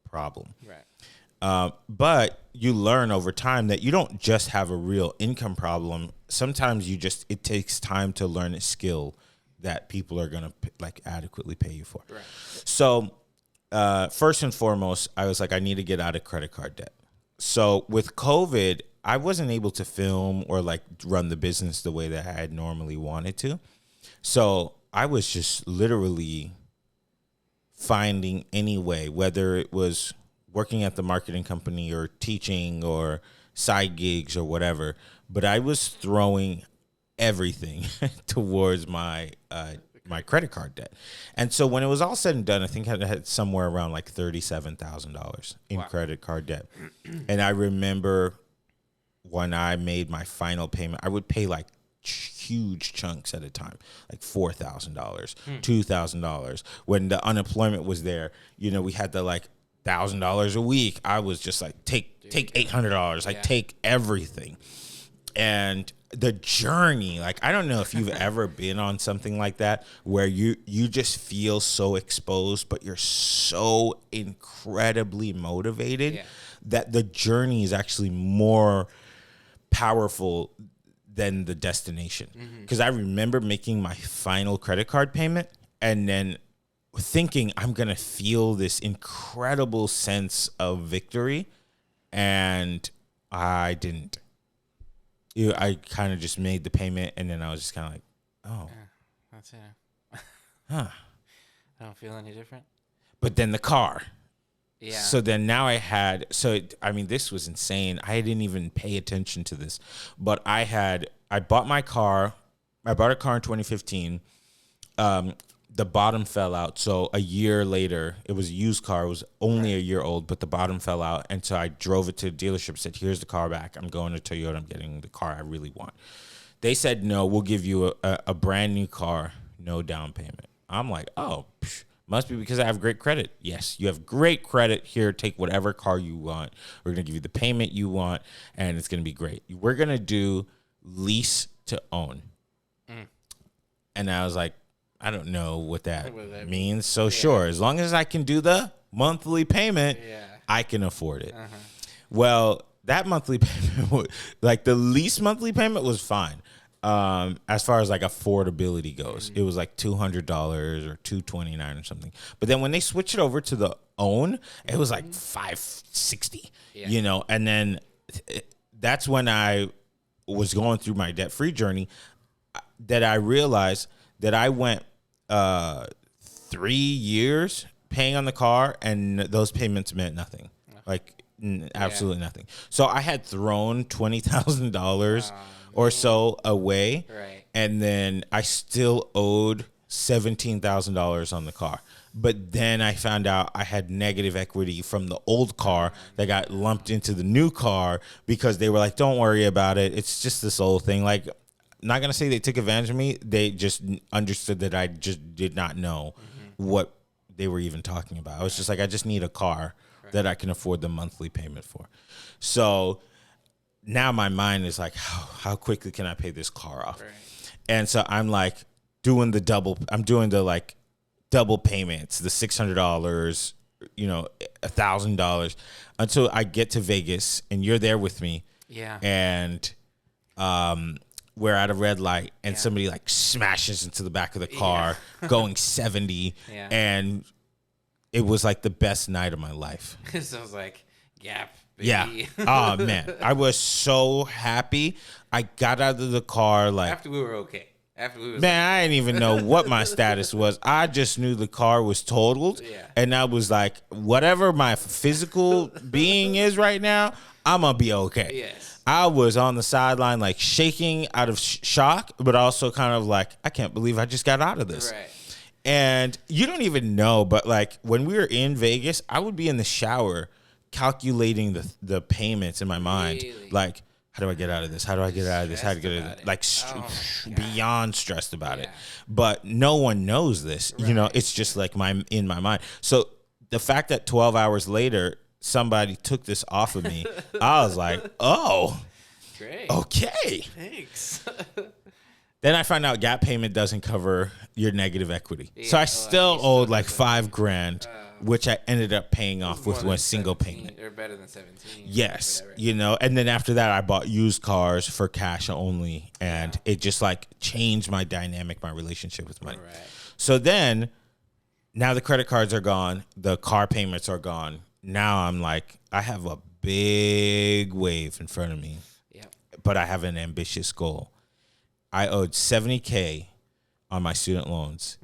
problem. Right. But you learn over time that you don't just have a real income problem. Sometimes it takes time to learn a skill that people are going to like adequately pay you for. Right. So first and foremost, I was like, I need to get out of credit card debt. So with COVID, I wasn't able to film or like run the business the way that I had normally wanted to. So I was just literally finding any way, whether it was working at the marketing company or teaching or side gigs or whatever, but I was throwing everything towards my credit card debt. And so when it was all said and done, I think I had somewhere around like $37,000 in credit card debt. And I remember when I made my final payment, I would pay like huge chunks at a time, like $4,000, $2,000. When the unemployment was there, you know, we had the like $1,000 a week. I was just like, take $800, like take everything. And the journey, like, I don't know if you've ever been on something like that where you just feel so exposed, but you're so incredibly motivated that the journey is actually more powerful than the destination. Because I remember making my final credit card payment and then thinking I'm going to feel this incredible sense of victory, and I didn't. I kind of just made the payment, and then I was just kind of like, oh. That's it. Huh. I don't feel any different. But then the car. Yeah. So then now this was insane. I didn't even pay attention to this. But I bought my car. I bought a car in 2015. The bottom fell out. So a year later, it was a used car. It was only a year old, but the bottom fell out. And so I drove it to the dealership, said, here's the car back. I'm going to Toyota. I'm getting the car I really want. They said, no, we'll give you a brand new car, no down payment. I'm like, oh, must be because I have great credit. Yes, you have great credit. Here, take whatever car you want. We're going to give you the payment you want, and it's going to be great. We're going to do lease to own. And I was like, I don't know what that means. So sure, as long as I can do the monthly payment, I can afford it. Well, that monthly payment, like the lease monthly payment was fine. As far as like affordability goes, it was like $200 or $229 or something. But then when they switched it over to the own, it was like $560, you know? And then that's when I was going through my debt-free journey that I realized that I went 3 years paying on the car, and those payments meant nothing. Like absolutely nothing. So I had thrown $20,000 or so away, and then I still owed $17,000 on the car. But then I found out I had negative equity from the old car that got lumped into the new car because they were like, don't worry about it. It's just this old thing. Like, not going to say they took advantage of me. They just understood that I just did not know what they were even talking about. I was just like, I just need a car that I can afford the monthly payment for. So now my mind is like, how quickly can I pay this car off? And so I'm like doing the double payments, the $600, you know, $1,000 until I get to Vegas and you're there with me. Yeah. And, we're at a red light and somebody like smashes into the back of the car going 70. And it was like the best night of my life. So I was like, Gap, baby. Yeah. Oh man. I was so happy. I got out of the car like after we were okay. Man, I didn't even know what my status was. I just knew the car was totaled. And I was like, whatever my physical being is right now, I'm gonna be okay. Yes. I was on the sideline, like shaking out of shock, but also kind of like, I can't believe I just got out of this. And you don't even know, but like when we were in Vegas, I would be in the shower calculating the payments in my mind. Like, how do I get out of this? How do I get out of this? How do I get out of this? Like beyond stressed about it. But no one knows this. You know, it's just like in my mind. So the fact that 12 hours later, somebody took this off of me, I was like, oh, great. Okay. Thanks. Then I found out gap payment doesn't cover your negative equity. So I still owed like $5,000, which I ended up paying off with one single payment. Or better than 17. Yes. You know, and then after that, I bought used cars for cash only. And it just like changed my dynamic, my relationship with money. So then now the credit cards are gone. The car payments are gone. Now I'm like, I have a big wave in front of me, but I have an ambitious goal. I owed $70K on my student loans,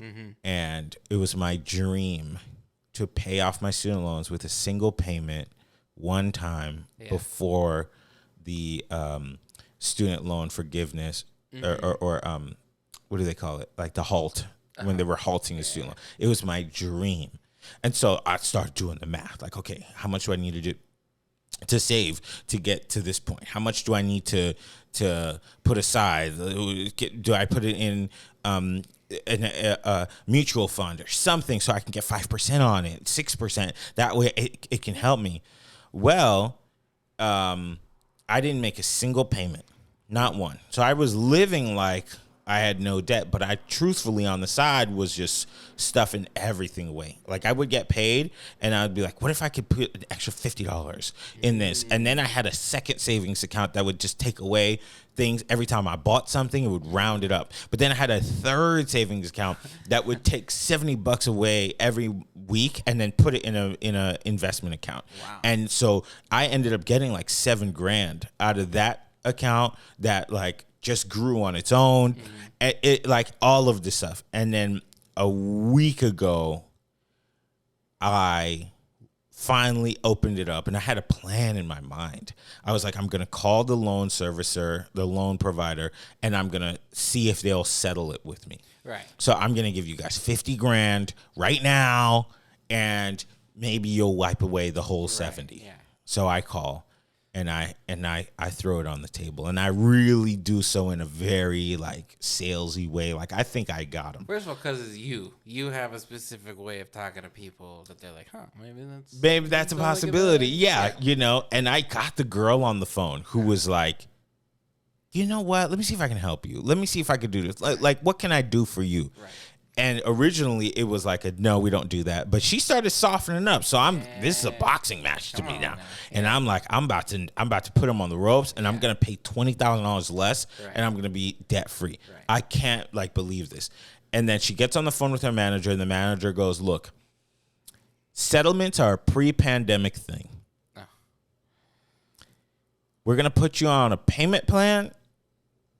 and it was my dream to pay off my student loans with a single payment one time before the student loan forgiveness or what do they call it? Like the halt, when they were halting the student loan. It was my dream. And so I started doing the math. Like, okay, how much do I need to do to save to get to this point? How much do I need to put aside? Do I put it in a mutual fund or something so I can get 5% on it, 6%? That way it can help me. Well, I didn't make a single payment. Not one. So I was living like I had no debt, but I truthfully on the side was just stuffing everything away. Like I would get paid and I would be like, what if I could put an extra $50 in this? And then I had a second savings account that would just take away things. Every time I bought something, it would round it up. But then I had a third savings account that would take $70 away every week and then put it in a investment account. Wow. And so I ended up getting like $7,000 out of that account that like just grew on its own. It like all of this stuff. And then a week ago, I finally opened it up and I had a plan in my mind. I was like, I'm going to call the loan servicer, the loan provider, and I'm going to see if they'll settle it with me. Right. So I'm going to give you guys $50,000 right now and maybe you'll wipe away the whole 70. Yeah. So I call and I throw it on the table, and I really do so in a very like salesy way. Like I think I got him. First of all, because it's you have a specific way of talking to people that they're like, huh, maybe that's a possibility. Yeah, you know. And I got the girl on the phone who was like, you know what? Let me see if I can help you. Let me see if I can do this. Like what can I do for you? Right. And originally it was like no, we don't do that. But she started softening up. So this is a boxing match to me now. Yeah. And I'm like, I'm about to put him on the ropes, and I'm gonna pay $20,000 less, and I'm gonna be debt free. Right. I can't like believe this. And then she gets on the phone with her manager, and the manager goes, look, settlements are a pre-pandemic thing. Oh. We're gonna put you on a payment plan,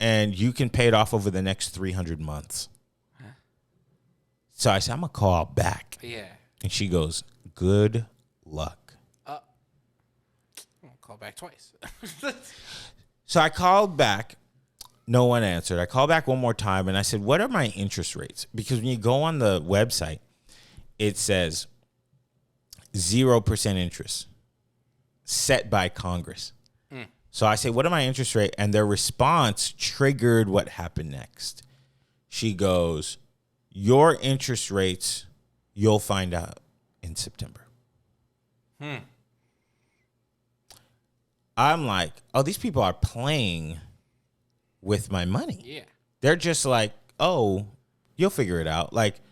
and you can pay it off over the next 300 months. So I said, I'm going to call back. Yeah. And she goes, good luck. I'm going to call back twice. So I called back. No one answered. I called back one more time, and I said, what are my interest rates? Because when you go on the website, it says 0% interest set by Congress. So I say, what are my interest rate? And their response triggered what happened next. She goes, your interest rates, you'll find out in September. I'm like, oh, these people are playing with my money. Yeah. They're just like, oh, you'll figure it out. Like,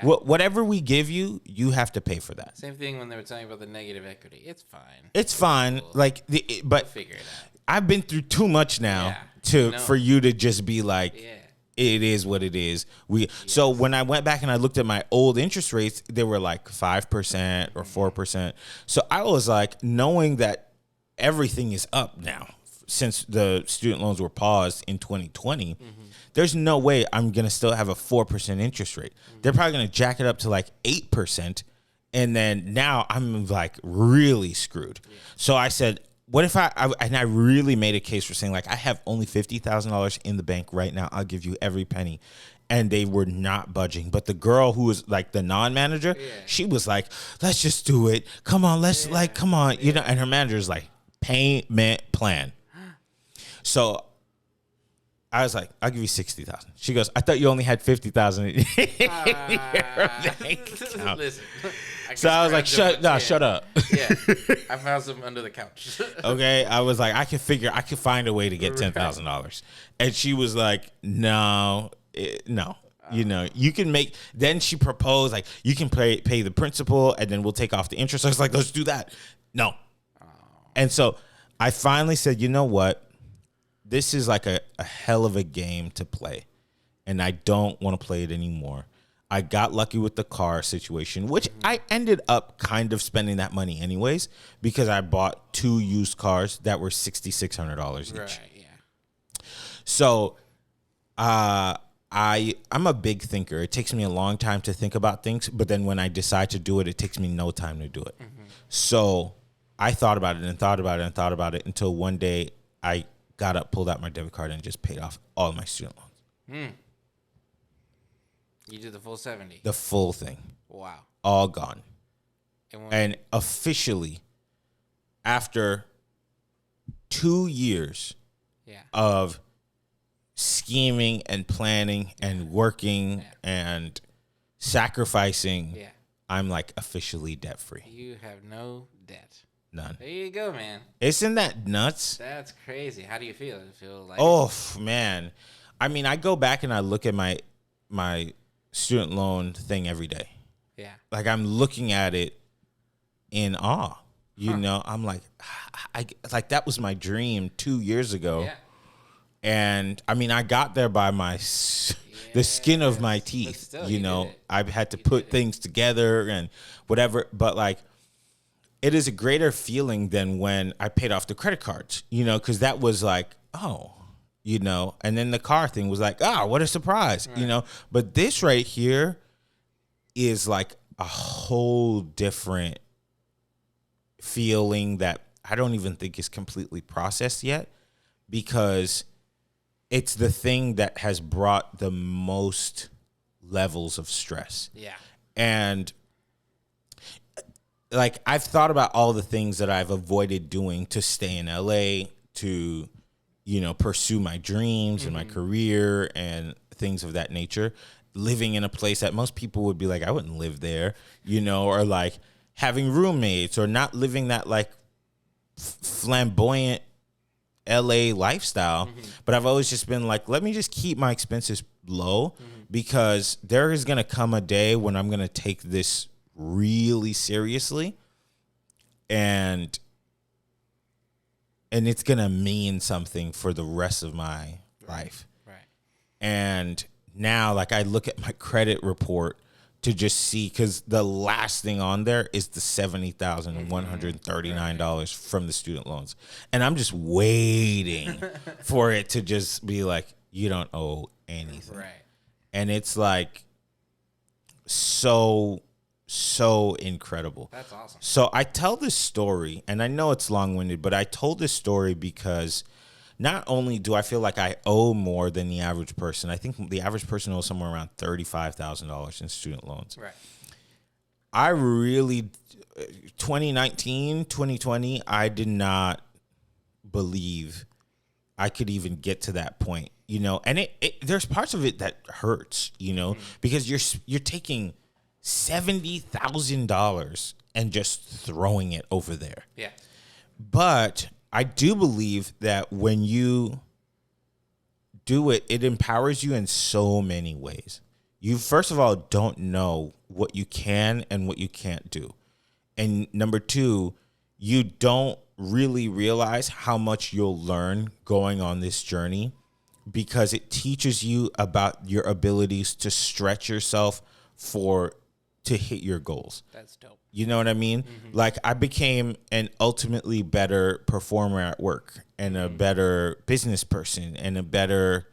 whatever we give you, you have to pay for that. Same thing when they were talking about the negative equity. It's fine. It's fine. Cool. Like, but we'll figure it out. I've been through too much now for you to just be like, it is what it is. So when I went back and I looked at my old interest rates, they were like 5% or 4%. So I was like, knowing that everything is up now since the student loans were paused in 2020, there's no way I'm going to still have a 4% interest rate. They're probably going to jack it up to like 8%. And then now I'm like really screwed. Yeah. So I said, what if I really made a case for saying, like, I have only $50,000 in the bank right now. I'll give you every penny. And they were not budging. But the girl who was like the non-manager, she was like, let's just do it. Come on, come on. You know, and her manager's like, payment plan. So I was like, I'll give you $60,000. She goes, I thought you only had $50,000 in your bank account. Listen. So I was like, shut up. Yeah, I found some under the couch. Okay, I was like, I could find a way to get $10,000. And she was like, no. You know, you can make, then she proposed, like, you can pay the principal and then we'll take off the interest. I was like, let's do that. No. And so I finally said, you know what? This is like a hell of a game to play. And I don't want to play it anymore. I got lucky with the car situation, which I ended up kind of spending that money anyways, because I bought 2 used cars that were $6,600 each. Right, yeah. So I'm a big thinker. It takes me a long time to think about things, but then when I decide to do it, it takes me no time to do it. So I thought about it and thought about it and thought about it until one day I got up, pulled out my debit card, and just paid off all of my student loans. You did the full 70? The full thing. Wow. All gone. And officially, after 2 years of scheming and planning and working and sacrificing, I'm like officially debt free. You have no debt. None. There you go, man. Isn't that nuts? That's crazy. How do you feel? Do you feel like Oh man, I mean, I go back and I look at my student loan thing every day. yeah. Like I'm looking at it in awe. You Huh. know, I'm like, I like that was my dream 2 years ago. Yeah. And I mean, I got there by the skin of my Yes, but teeth. still, You you know, did it. I had to You put did it. things together and whatever. But like, it is a greater feeling than when I paid off the credit cards. You know, because that was like, oh, you know, and then the car thing was like, ah, what a surprise. You Right. know, but this right here is like a whole different feeling that I don't even think is completely processed yet, because it's the thing that has brought the most levels of stress. Yeah. And like I've thought about all the things that I've avoided doing to stay in LA, to, you know, pursue my dreams and my career and things of that nature. Living in a place that most people would be like, I wouldn't live there, you know, or like having roommates, or not living that like flamboyant LA lifestyle. But I've always just been like, let me just keep my expenses low, because there is going to come a day when I'm going to take this really seriously, and it's going to mean something for the rest of my life. Right. And now, like, I look at my credit report to just see, because the last thing on there is the $70,139 from the student loans, and I'm just waiting for it to just be like, you don't owe anything. Right. And it's like so incredible. That's awesome. So I tell this story, and I know it's long-winded, but I told this story because not only do I feel like I owe more than the average person, I think the average person owes somewhere around $35,000 in student loans. Right. I really, 2019, 2020, I did not believe I could even get to that point, you know, and there's parts of it that hurts, you know, because you're taking $70,000 and just throwing it over there. Yeah. But I do believe that when you do it, it empowers you in so many ways. You, first of all, don't know what you can and what you can't do. And number two, you don't really realize how much you'll learn going on this journey, because it teaches you about your abilities to stretch yourself to hit your goals. That's dope. You know what I mean? Like, I became an ultimately better performer at work, and a better business person, and a better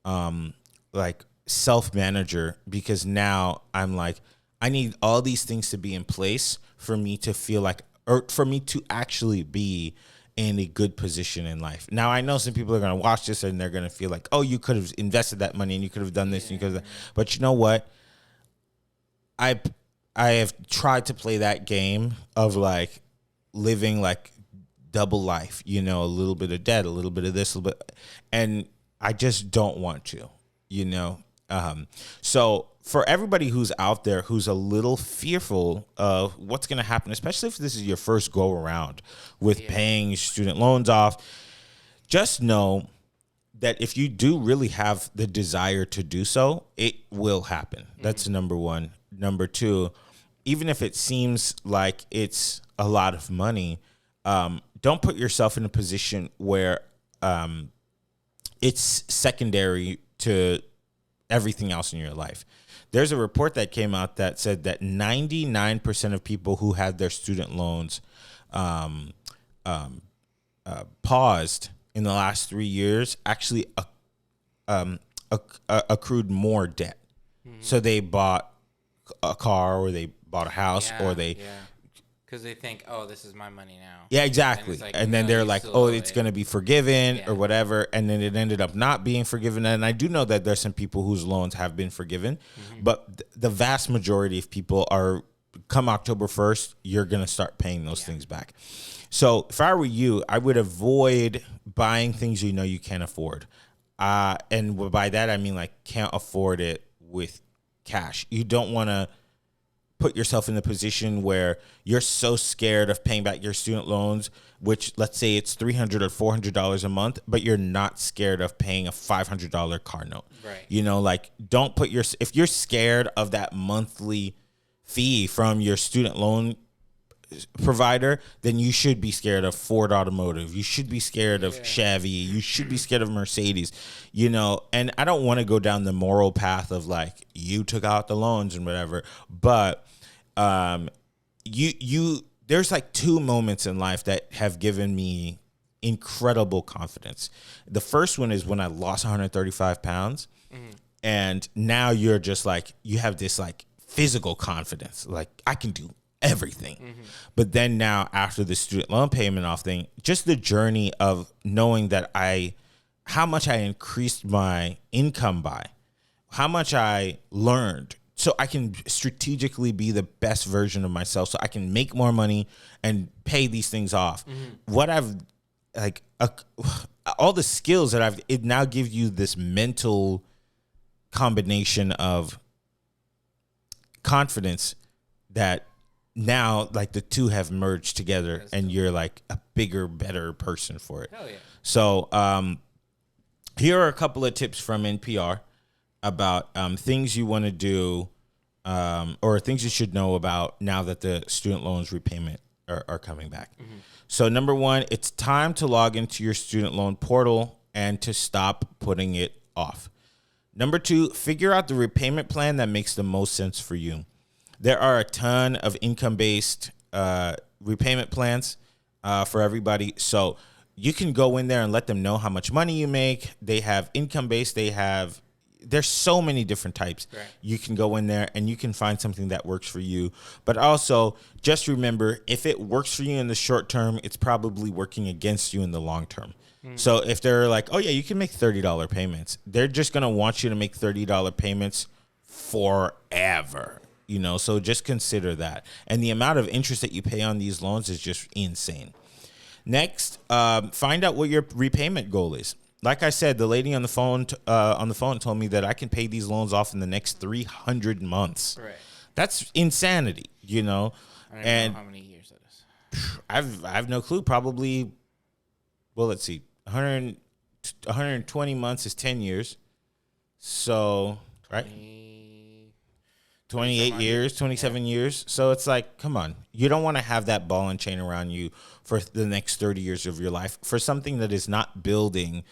like self-manager, because now I'm like, I need all these things to be in place for me to feel like, or for me to actually be in a good position in life. Now, I know some people are going to watch this and they're going to feel like, oh, you could have invested that money and you could have done this and you could have done. But you know what? I have tried to play that game of like living like double life, you know, a little bit of debt, a little bit of this, a little bit, and I just don't want to, you know. So for everybody who's out there who's a little fearful of what's going to happen, especially if this is your first go around with paying your student loans off, just know that if you do really have the desire to do so, it will happen. That's number one. Number two, even if it seems like it's a lot of money, don't put yourself in a position where it's secondary to everything else in your life. There's a report that came out that said that 99% of people who had their student loans paused in the last 3 years actually accrued more debt. So they bought a car, or they bought a house, or they because they think, oh, this is my money now. Yeah, exactly. And, like, and then no, they're you like, still oh, owe it's it. going to be forgiven Yeah. or whatever. And then it ended up not being forgiven. And I do know that there's some people whose loans have been forgiven. But the vast majority of people are, come October 1st, you're going to start paying those things back. So if I were you, I would avoid buying things you know you can't afford. And by that, I mean like can't afford it with cash. You don't want to put yourself in the position where you're so scared of paying back your student loans, which let's say it's $300 or $400 a month, but you're not scared of paying a $500 car note. Right. You know, like don't put if you're scared of that monthly fee from your student loan provider, then you should be scared of Ford Automotive. You should be scared of Chevy. You should be scared of Mercedes, you know. And I don't want to go down the moral path of like you took out the loans and whatever, but there's like two moments in life that have given me incredible confidence. The first one is when I lost 135 pounds, and now you're just like you have this like physical confidence, like I can do everything. But then now after the student loan payment off thing, just the journey of knowing that how much I increased my income by, how much I learned so I can strategically be the best version of myself, so I can make more money and pay these things off. What I've like, all the skills that it now gives you this mental combination of confidence that now like the two have merged together. That's and cool. You're like a bigger, better person for it. Hell yeah. So here are a couple of tips from NPR about things you want to do or things you should know about now that the student loans repayment are coming back. So number one, it's time to log into your student loan portal and to stop putting it off. Number two, figure out the repayment plan that makes the most sense for you. There are a ton of income-based repayment plans for everybody. So you can go in there and let them know how much money you make. They have income-based. There's so many different types. Right. You can go in there and you can find something that works for you. But also, just remember, if it works for you in the short term, it's probably working against you in the long term. So if they're like, oh, yeah, you can make $30 payments, they're just going to want you to make $30 payments forever. You know, so just consider that. And the amount of interest that you pay on these loans is just insane. Next, find out what your repayment goal is. Like I said, the lady on the phone told me that I can pay these loans off in the next 300 months. Right. That's insanity, you know. I don't know how many years that is. I have no clue. Probably, well, let's see. 120 months is 10 years. So, right? 28 years, 27 years. So it's like, come on. You don't want to have that ball and chain around you for the next 30 years of your life for something that is not building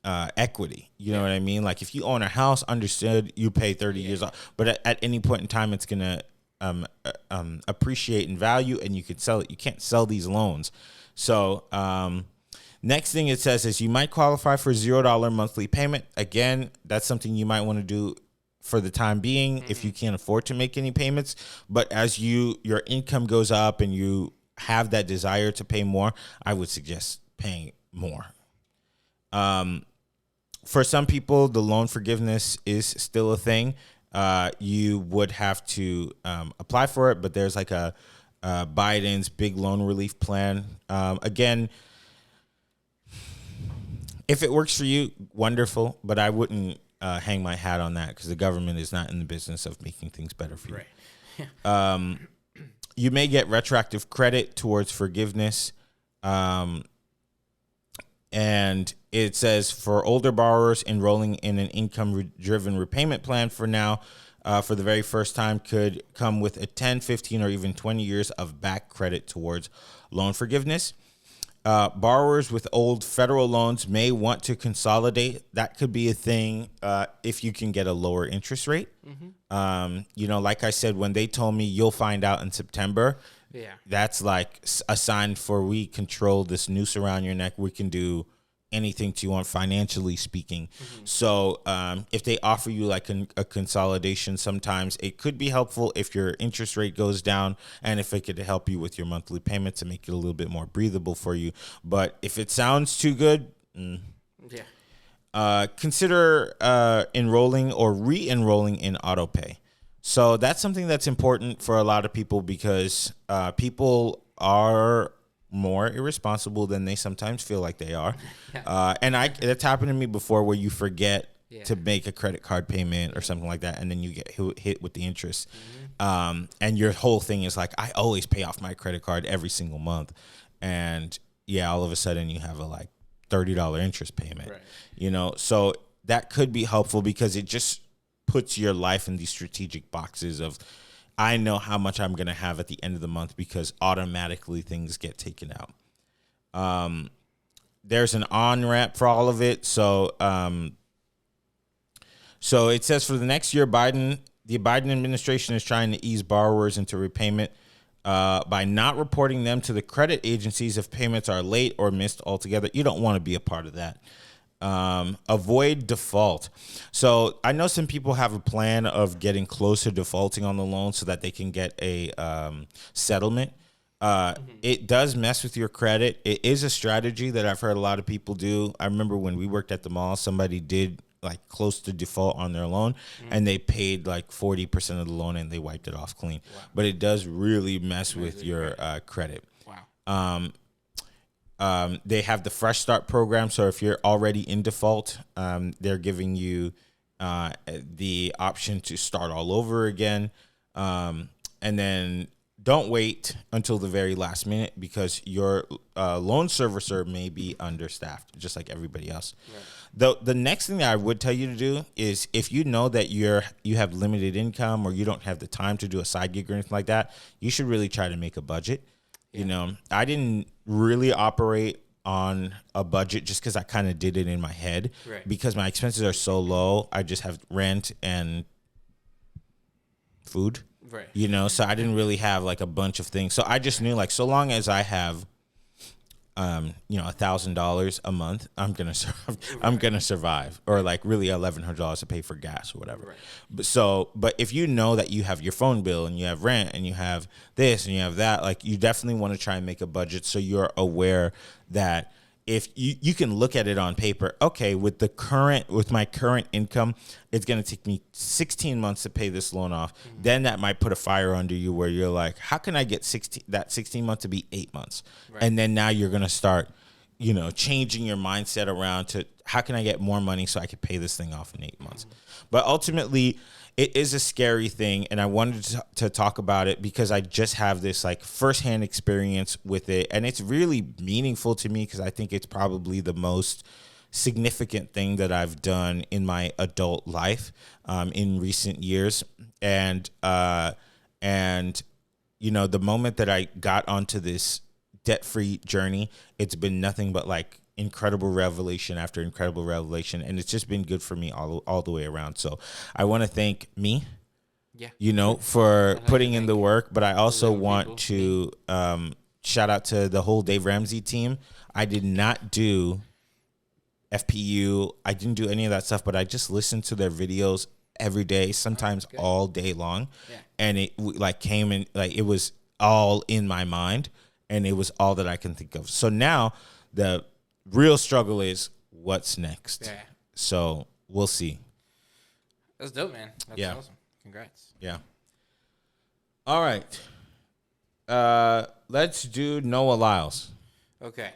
equity. You know what I mean? Like if you own a house, understood, you pay 30 years off. But at any point in time, it's going to appreciate in value and you could sell it. You can't sell these loans. So next thing it says is you might qualify for $0 monthly payment. Again, that's something you might want to do for the time being if you can't afford to make any payments. But as your income goes up and you have that desire to pay more, I would suggest paying more. For some people, the loan forgiveness is still a thing. You would have to apply for it, but there's like a Biden's big loan relief plan. Again, if it works for you, wonderful, but I wouldn't hang my hat on that because the government is not in the business of making things better for you. Right. You may get retroactive credit towards forgiveness. And it says for older borrowers enrolling in an income-driven repayment plan for now, for the very first time, could come with a 10, 15, or even 20 years of back credit towards loan forgiveness. Borrowers with old federal loans may want to consolidate. That could be a thing if you can get a lower interest rate. You know, like I said, when they told me you'll find out in September, that's like a sign for we control this noose around your neck. We can do anything to you want financially speaking. So if they offer you like a consolidation, sometimes it could be helpful if your interest rate goes down and if it could help you with your monthly payments to make it a little bit more breathable for you. But if it sounds too good, consider enrolling or re-enrolling in autopay. So that's something that's important for a lot of people because people are more irresponsible than they sometimes feel like they are. And that's happened to me before where you forget to make a credit card payment or something like that, and then you get hit with the interest. And your whole thing is like, I always pay off my credit card every single month, and all of a sudden you have a like $30 interest payment. Right. So that could be helpful because it just puts your life in these strategic boxes of, I know how much I'm going to have at the end of the month because automatically things get taken out. There's an on-ramp for all of it. So it says for the next year, the Biden administration is trying to ease borrowers into repayment by not reporting them to the credit agencies if payments are late or missed altogether. You don't want to be a part of that. Avoid default. So I know some people have a plan of getting close to defaulting on the loan so that they can get a settlement. It does mess with your credit. It is a strategy that I've heard a lot of people do. I remember when we worked at the mall, somebody did like close to default on their loan and they paid like 40% of the loan and they wiped it off clean. Wow. But it does really mess with your credit. Wow. They have the Fresh Start program. So if you're already in default, they're giving you the option to start all over again. And then don't wait until the very last minute because your loan servicer may be understaffed, just like everybody else. Right. The next thing that I would tell you to do is if you know that you have limited income or you don't have the time to do a side gig or anything like that, you should really try to make a budget. Yeah. I didn't really operate on a budget just because I kind of did it in my head. Right. Because my expenses are so low. I just have rent and food. Right. So I didn't really have like a bunch of things. So I just knew like so long as I have $1,000 a month, I'm gonna survive, or like really $1,100 to pay for gas or whatever. Right. But if you know that you have your phone bill and you have rent and you have this and you have that, like you definitely want to try and make a budget so you're aware that if you can look at it on paper, okay, with my current income, it's going to take me 16 months to pay this loan off. Mm-hmm. Then that might put a fire under you where you're like, how can I get 16 months to be 8 months? Right. And then now you're going to start, changing your mindset around to how can I get more money so I can pay this thing off in 8 months? Mm-hmm. But ultimately, it is a scary thing, and I wanted to talk about it because I just have this like firsthand experience with it, and it's really meaningful to me because I think it's probably the most significant thing that I've done in my adult life in recent years. And the moment that I got onto this debt-free journey, it's been nothing but like incredible revelation after incredible revelation, and it's just been good for me all the way around. So I want to thank me, for putting in the work, but I also want to shout out to the whole Dave Ramsey team. I did not do FPU. I didn't do any of that stuff, but I just listened to their videos every day, sometimes all day long. Yeah. And it like came in, like it was all in my mind and it was all that I can think of. So now the real struggle is what's next. Yeah. So we'll see. That's dope, man. That's awesome. Congrats. Yeah. All right. Let's do Noah Lyles. Okay.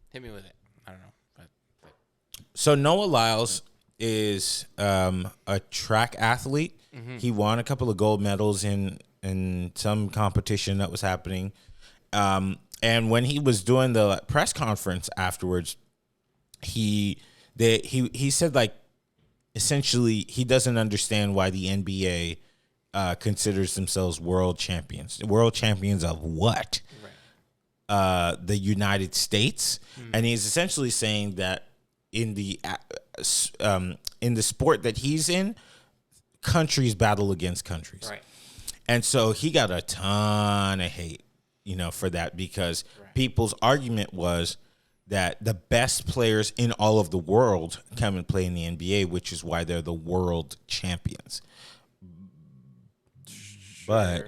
Hit me with it. I don't know. But. So Noah Lyles is a track athlete. Mm-hmm. He won a couple of gold medals in some competition that was happening. And when he was doing the press conference afterwards, he said like essentially he doesn't understand why the NBA considers themselves world champions. World champions of what? Right. The United States. Mm-hmm. And he's essentially saying that in the sport that he's in, countries battle against countries. Right. And so he got a ton of hate, for that because people's argument was that the best players in all of the world come and play in the NBA, which is why they're the world champions. Sure,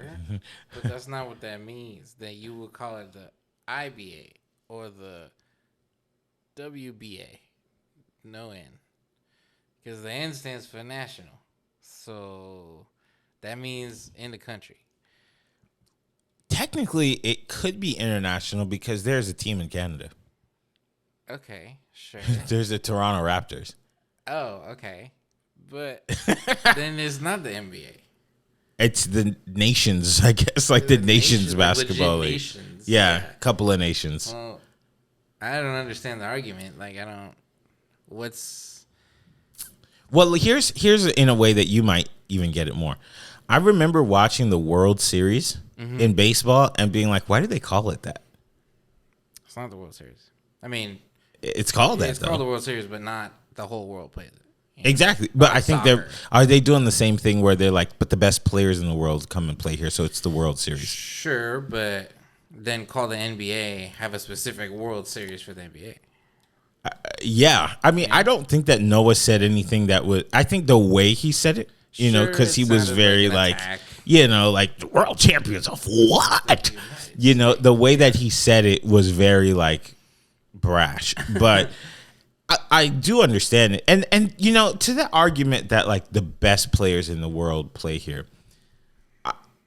but that's not what that means. That you would call it the IBA or the WBA. No N. Because the N stands for national. So that means in the country. Technically, it could be international because there's a team in Canada. Okay, sure. There's the Toronto Raptors. Oh, okay. But then it's not the NBA. It's the nations, I guess, like the nations Like basketball legit league. nations. Yeah, a couple of nations. Well, I don't understand the argument. Like, I don't. What's. Well, here's in a way that you might even get it more. I remember watching the World Series in baseball and being like, why do they call it that? It's not the World Series. I mean, It's called that, it's though. called the World Series, but not the whole world plays it. You know? Exactly. But Like I think soccer. are they doing the same thing where they're like, but the best players in the world come and play here, so it's the World Series. Sure, but then call the NBA, have a specific World Series for the NBA. Yeah. I mean, I don't think that Noah said anything that would, I think the way he said it, you know, Sure, because it he was sounded very like an like, attack. you know, like the world champions of what? You know, the way that he said it was very like brash. But I do understand it. And you know, to the argument that like the best players in the world play here,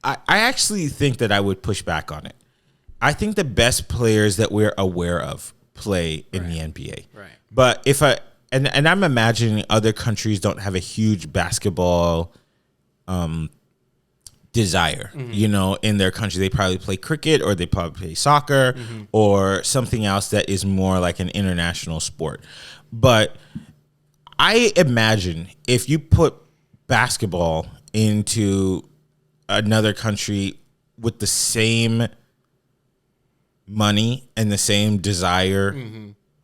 I actually think that I would push back on it. I think the best players that we're aware of play in the NBA. Right. But if and I'm imagining other countries don't have a huge basketball desire, you know, in their country. They probably play cricket or they probably play soccer or something else that is more like an international sport. But I imagine if you put basketball into another country with the same money and the same desire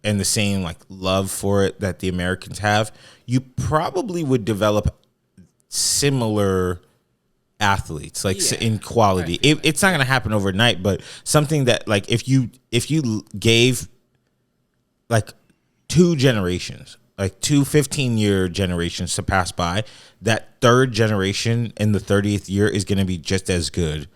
and the same like love for it that the Americans have, you probably would develop similar athletes like in quality. It's not going to happen overnight, but something that like if you gave like two generations, like two 15-year generations to pass by, that third generation in the 30th year is going to be just as good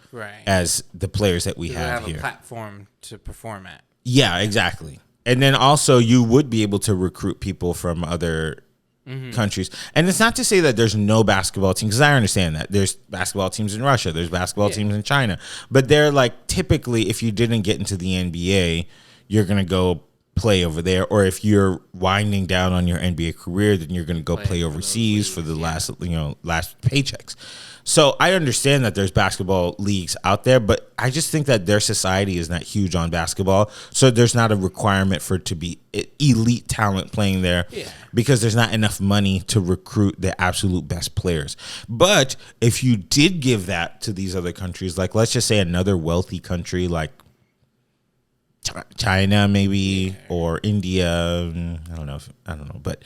as the players that we have here. A platform to perform at. Yeah, exactly. And then also you would be able to recruit people from other countries. And it's not to say that there's no basketball teams, because I understand that. There's basketball teams in Russia. There's basketball teams in China. But they're like, typically, if you didn't get into the NBA, you're going to go play over there. Or if you're winding down on your NBA career, then you're going to go play overseas for the last paychecks. So I understand that there's basketball leagues out there, but I just think that their society is not huge on basketball. So there's not a requirement for it to be elite talent playing there because there's not enough money to recruit the absolute best players. But if you did give that to these other countries, like let's just say another wealthy country like China maybe or India, I don't know, but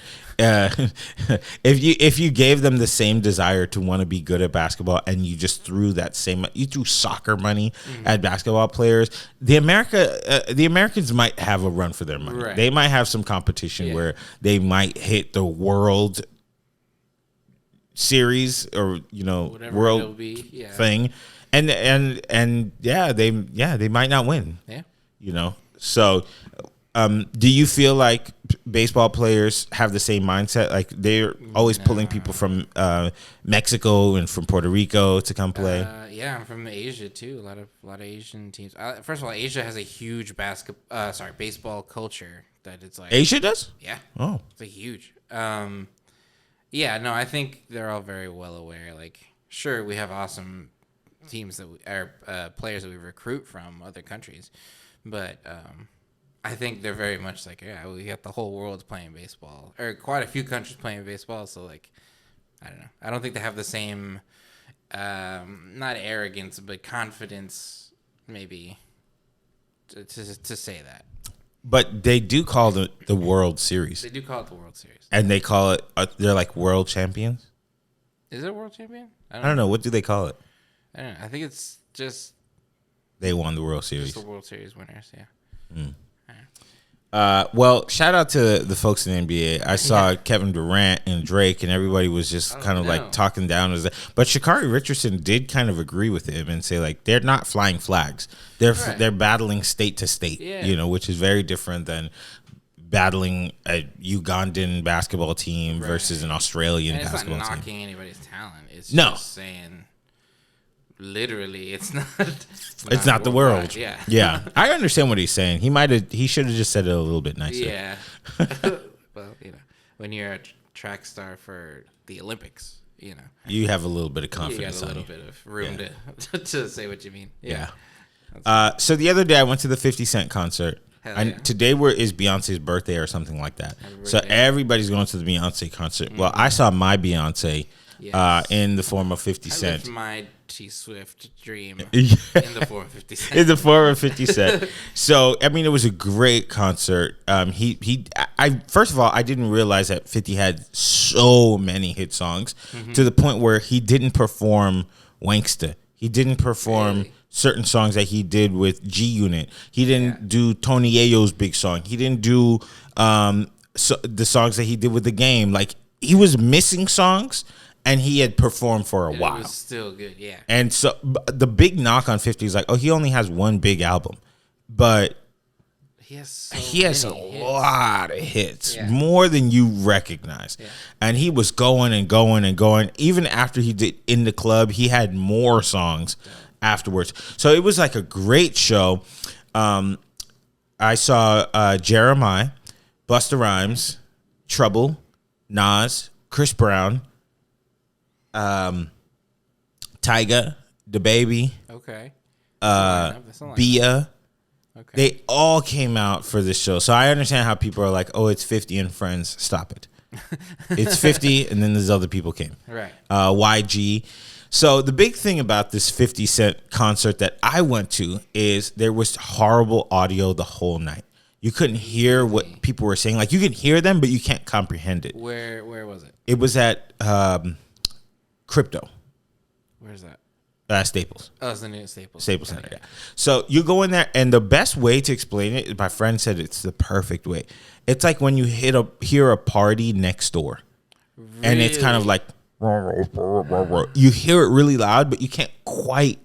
if you gave them the same desire to want to be good at basketball and you just threw soccer money at basketball players, the Americans might have a run for their money. Right. They might have some competition where they might hit the World Series or whatever world thing, and they might not win. Yeah. So do you feel like baseball players have the same mindset? Like they're always pulling people from Mexico and from Puerto Rico to come play? Yeah, I'm from Asia too. A lot of Asian teams. First of all, Asia has a huge baseball culture that it's like Asia does? Yeah. Oh. It's like huge. Yeah, no, I think they're all very well aware. Like, sure, we have awesome teams that are players that we recruit from other countries. But I think they're very much like, we got the whole world playing baseball, or quite a few countries playing baseball. So, like, I don't know. I don't think they have the same, not arrogance, but confidence, maybe, to say that. But they do call it the World Series. They do call it the World Series. And they call it, they're like world champions? Is it world champion? I don't know. What do they call it? I don't know. I think it's just... They won the World Series. Just the World Series winners, yeah. Well, shout out to the folks in the NBA. I saw Kevin Durant and Drake, and everybody was just kind of like talking down. But Sha'Carri Richardson did kind of agree with him and say like they're not flying flags. They're battling state to state, which is very different than battling a Ugandan basketball team versus an Australian basketball team. It's not knocking anybody's talent. It's just saying. Literally, it's not. It's not the world. Yeah. I understand what he's saying. He should have just said it a little bit nicer. Yeah. Well, when you're track star for the Olympics. You know, You have a little bit of you confidence got a on little you. bit of room to say what you mean. Yeah. Yeah. So the other day I went to the 50 Cent concert. Hell And yeah. today is Beyonce's birthday or something like that. So birthday. everybody's going to the Beyonce concert. Well, I saw my Beyonce Yes. in the form of 50 I Cent. lived my T Swift dream Yeah. in the form of 50 Cent. In the form of 50 Cent. So, I mean, it was a great concert. First of all, I didn't realize that 50 had so many hit songs to the point where he didn't perform Wanksta. He didn't perform Really? certain songs that he did with G Unit. He didn't do Tony Yayo's big song. He didn't do the songs that he did with The Game. Like, he was missing songs, and he had performed for a while. It was still good, yeah. And so the big knock on 50 is like, oh, he only has one big album. But He has a lot of hits, Yeah. more than you recognize. Yeah. And he was going and going and going. Even after he did In the Club, he had more songs afterwards. So it was like a great show. I saw Jeremiah, Busta Rhymes, Trouble, Nas, Chris Brown, Tyga, DaBaby, Okay. Bia. Okay. They all came out for this show. So I understand how people are like, oh, it's 50 and friends. Stop it. It's 50 and then there's other people came. Right. YG. So the big thing about this 50 Cent concert that I went to is there was horrible audio the whole night. You couldn't hear what people were saying. Like, you can hear them, but you can't comprehend it. Where was it? It was at Crypto. Where's that? Staples. Oh, it's the new Staples. Staples Center, yeah. So you go in there, and the best way to explain it, my friend said it's the perfect way. It's like when you hear a party next door, and it's kind of like you hear it really loud, but you can't quite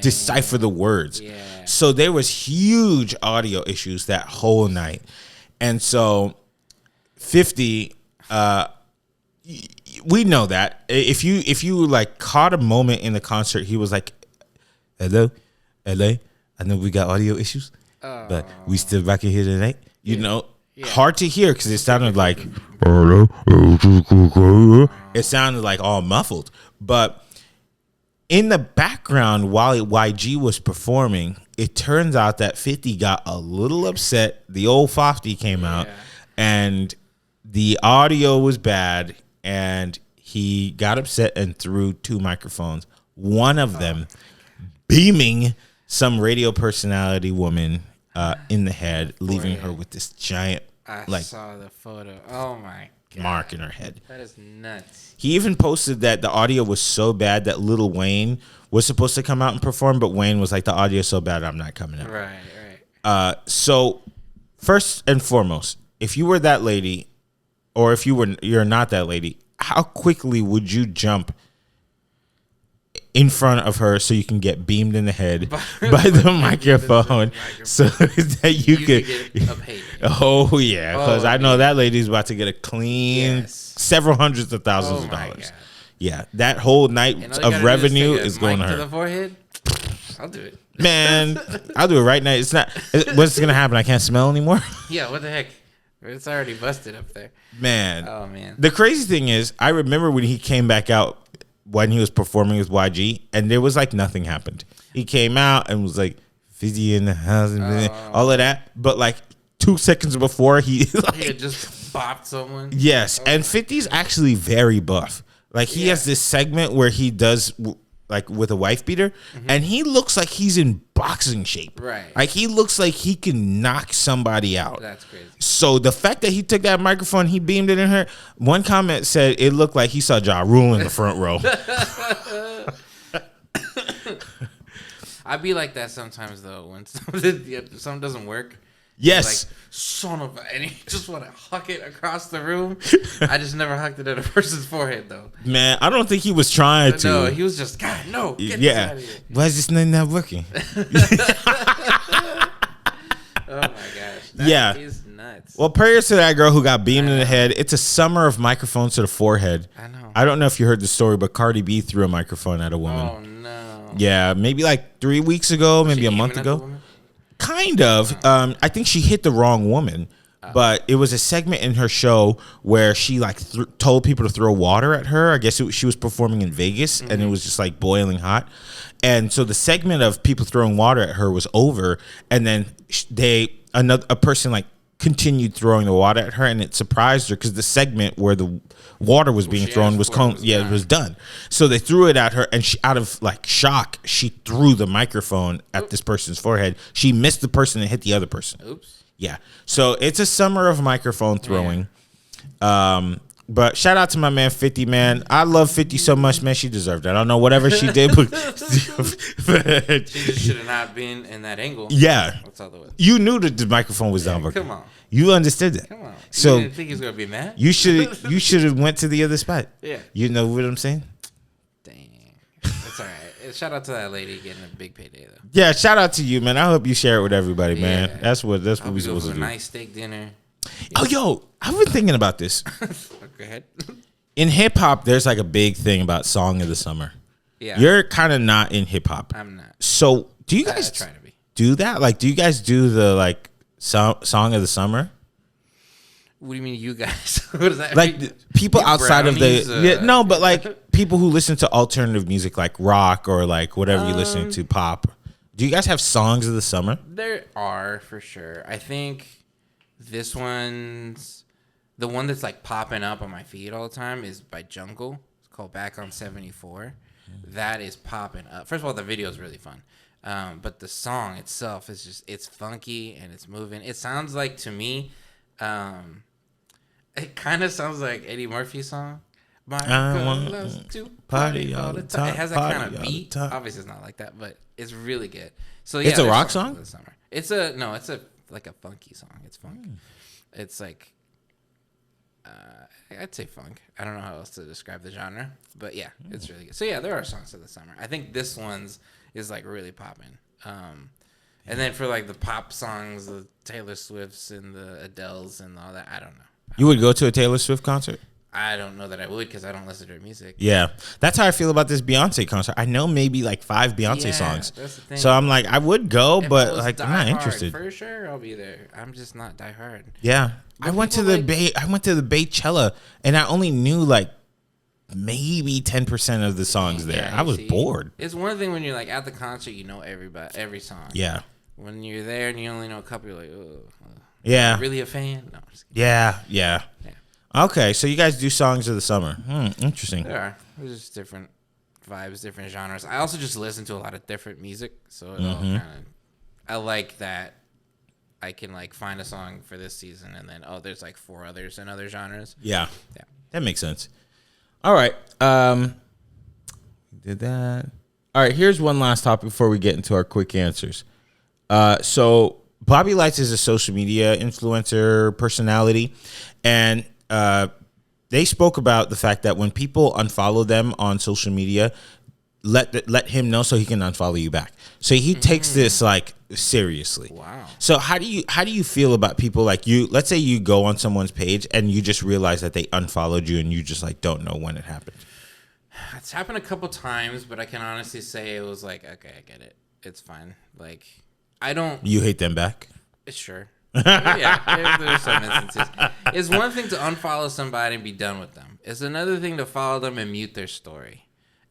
decipher the words. Yeah. So there was huge audio issues that whole night, and so 50. We know that if you like caught a moment in the concert, he was like, "Hello, LA. I know we got audio issues, but we still rocking here tonight." You know, hard to hear because it sounded like it sounded like all muffled. But in the background, while YG was performing, it turns out that 50 got a little upset. The old Fofty came out, and the audio was bad. And he got upset and threw 2 microphones. One of them beaming some radio personality woman in the head, leaving her with this giant I saw the photo. Oh my God. Mark in her head. That is nuts. He even posted that the audio was so bad that Lil Wayne was supposed to come out and perform, but Wayne was like, the audio is so bad, I'm not coming out. Right. So first and foremost, if you were that lady, or if you're not that lady, how quickly would you jump in front of her so you can get beamed in the head by the microphone so that you could get a payday? Oh yeah, because I know that lady's about to get a clean several hundreds of thousands of dollars. God. Yeah, that whole night of revenue is going to her. To the forehead? I'll do it. Man, I'll do it right now. It's not. What's gonna happen? I can't smell anymore. Yeah, what the heck? It's already busted up there. Man. Oh, man. The crazy thing is, I remember when he came back out when he was performing with YG, and there was like nothing happened. He came out and was like, 50 in the house, and all of that. But like 2 seconds before, he had just bopped someone. Yes. And 50's actually very buff. Like, he has this segment where he does like with a wife beater, and he looks like he's in boxing shape. Right. Like, he looks like he can knock somebody out. That's crazy. So the fact that he took that microphone, he beamed it in her. One comment said it looked like he saw Ja Rule in the front row. I'd be like that sometimes though when something doesn't work. Yes. Like, son of a, and you just want to huck it across the room. I just never hucked it at a person's forehead though. Man, I don't think he was trying to. No, he was just, God, no. Get this out of here. Why is this thing not working? Oh my gosh. That is nuts. Well, prayers to that girl who got beamed in the head. It's a summer of microphones to the forehead. I know. I don't know if you heard the story, but Cardi B threw a microphone at a woman. Oh no. Yeah, maybe like 3 weeks ago, maybe a month ago. Kind of. I think she hit the wrong woman, But it was a segment in her show where she like told people to throw water at her. I guess she was performing in Vegas, and it was just like boiling hot. And so the segment of people throwing water at her was over, and then a person like continued throwing the water at her, and it surprised her because the segment where the water was being thrown was it was done. So they threw it at her, and she, out of like shock, she threw the microphone at this person's forehead. She missed the person and hit the other person. Oops. Yeah. So it's a summer of microphone throwing. But shout out to my man 50, man. I love 50 so much, man. She deserved it. I don't know whatever she did, but she just should have not been in that angle. Yeah. That's all the way. You knew that the microphone was down. Come on. You understood that. Come on. So you didn't think he was gonna be mad? You should have went to the other spot. Yeah. You know what I'm saying? Dang. That's all right. Shout out to that lady getting a big payday though. Yeah, shout out to you, man. I hope you share it with everybody, man. That's what we supposed to do. A nice steak dinner. Oh, yo, I've been thinking about this. Go ahead. In hip hop, there's like a big thing about song of the summer. Yeah. You're kind of not in hip hop. I'm not. So do you guys try to be. Do that? Like, do you guys do the like song of the summer? What do you mean, you guys? What does that like mean? People outside of the no, but like people who listen to alternative music like rock or like whatever you listen to, pop. Do you guys have songs of the summer? There are for sure. I think this one's the one that's like popping up on my feed all the time is by Jungle. It's called Back on 74. That is popping up. First of all, the video is really fun. But the song itself is just, it's funky and it's moving. It sounds like, to me, it kind of sounds like Eddie Murphy's song. My girl loves to party all the time. It has that kind of beat. Obviously, it's not like that, but it's really good. So yeah, it's a rock song. This summer. It's a like a funky song. It's funk. It's like I'd say funk. I don't know how else to describe the genre, but yeah, it's really good. So yeah, there are songs of the summer. I think this one's is like really popping. And then for like the pop songs, the Taylor Swifts and the Adeles and all that, I don't know. You would go to a Taylor Swift concert? I don't know that I would because I don't listen to her music. Yeah, that's how I feel about this Beyonce concert. I know maybe like 5 Beyonce songs, that's the thing. So I'm like, I would go, if but like I'm not interested. For sure, I'll be there. I'm just not die hard. Yeah, I went to the Baychella, and I only knew like maybe 10% of the songs there. Yeah, I was bored. It's one thing when you're like at the concert, you know every song. Yeah. When you're there and you only know a couple, you're like, oh. Yeah. Really a fan? No, I'm just kidding. Yeah. Okay, so you guys do songs of the summer. Interesting. There are. There's just different vibes, different genres. I also just listen to a lot of different music, so it all kind of. I like that. I can like find a song for this season, and then there's like 4 others in other genres. Yeah, that makes sense. All right, did that. All right, here's one last topic before we get into our quick answers. So Bobby Lights is a social media influencer personality, and they spoke about the fact that when people unfollow them on social media, let him know so he can unfollow you back. So he takes this like seriously. Wow. So how do you feel about people like you? Let's say you go on someone's page and you just realize that they unfollowed you and you just like don't know when it happened. It's happened a couple times, but I can honestly say it was like, okay, I get it. It's fine. Like, I don't. You hate them back? Sure. Yeah, there's some instances. It's one thing to unfollow somebody and be done with them. It's another thing to follow them and mute their story.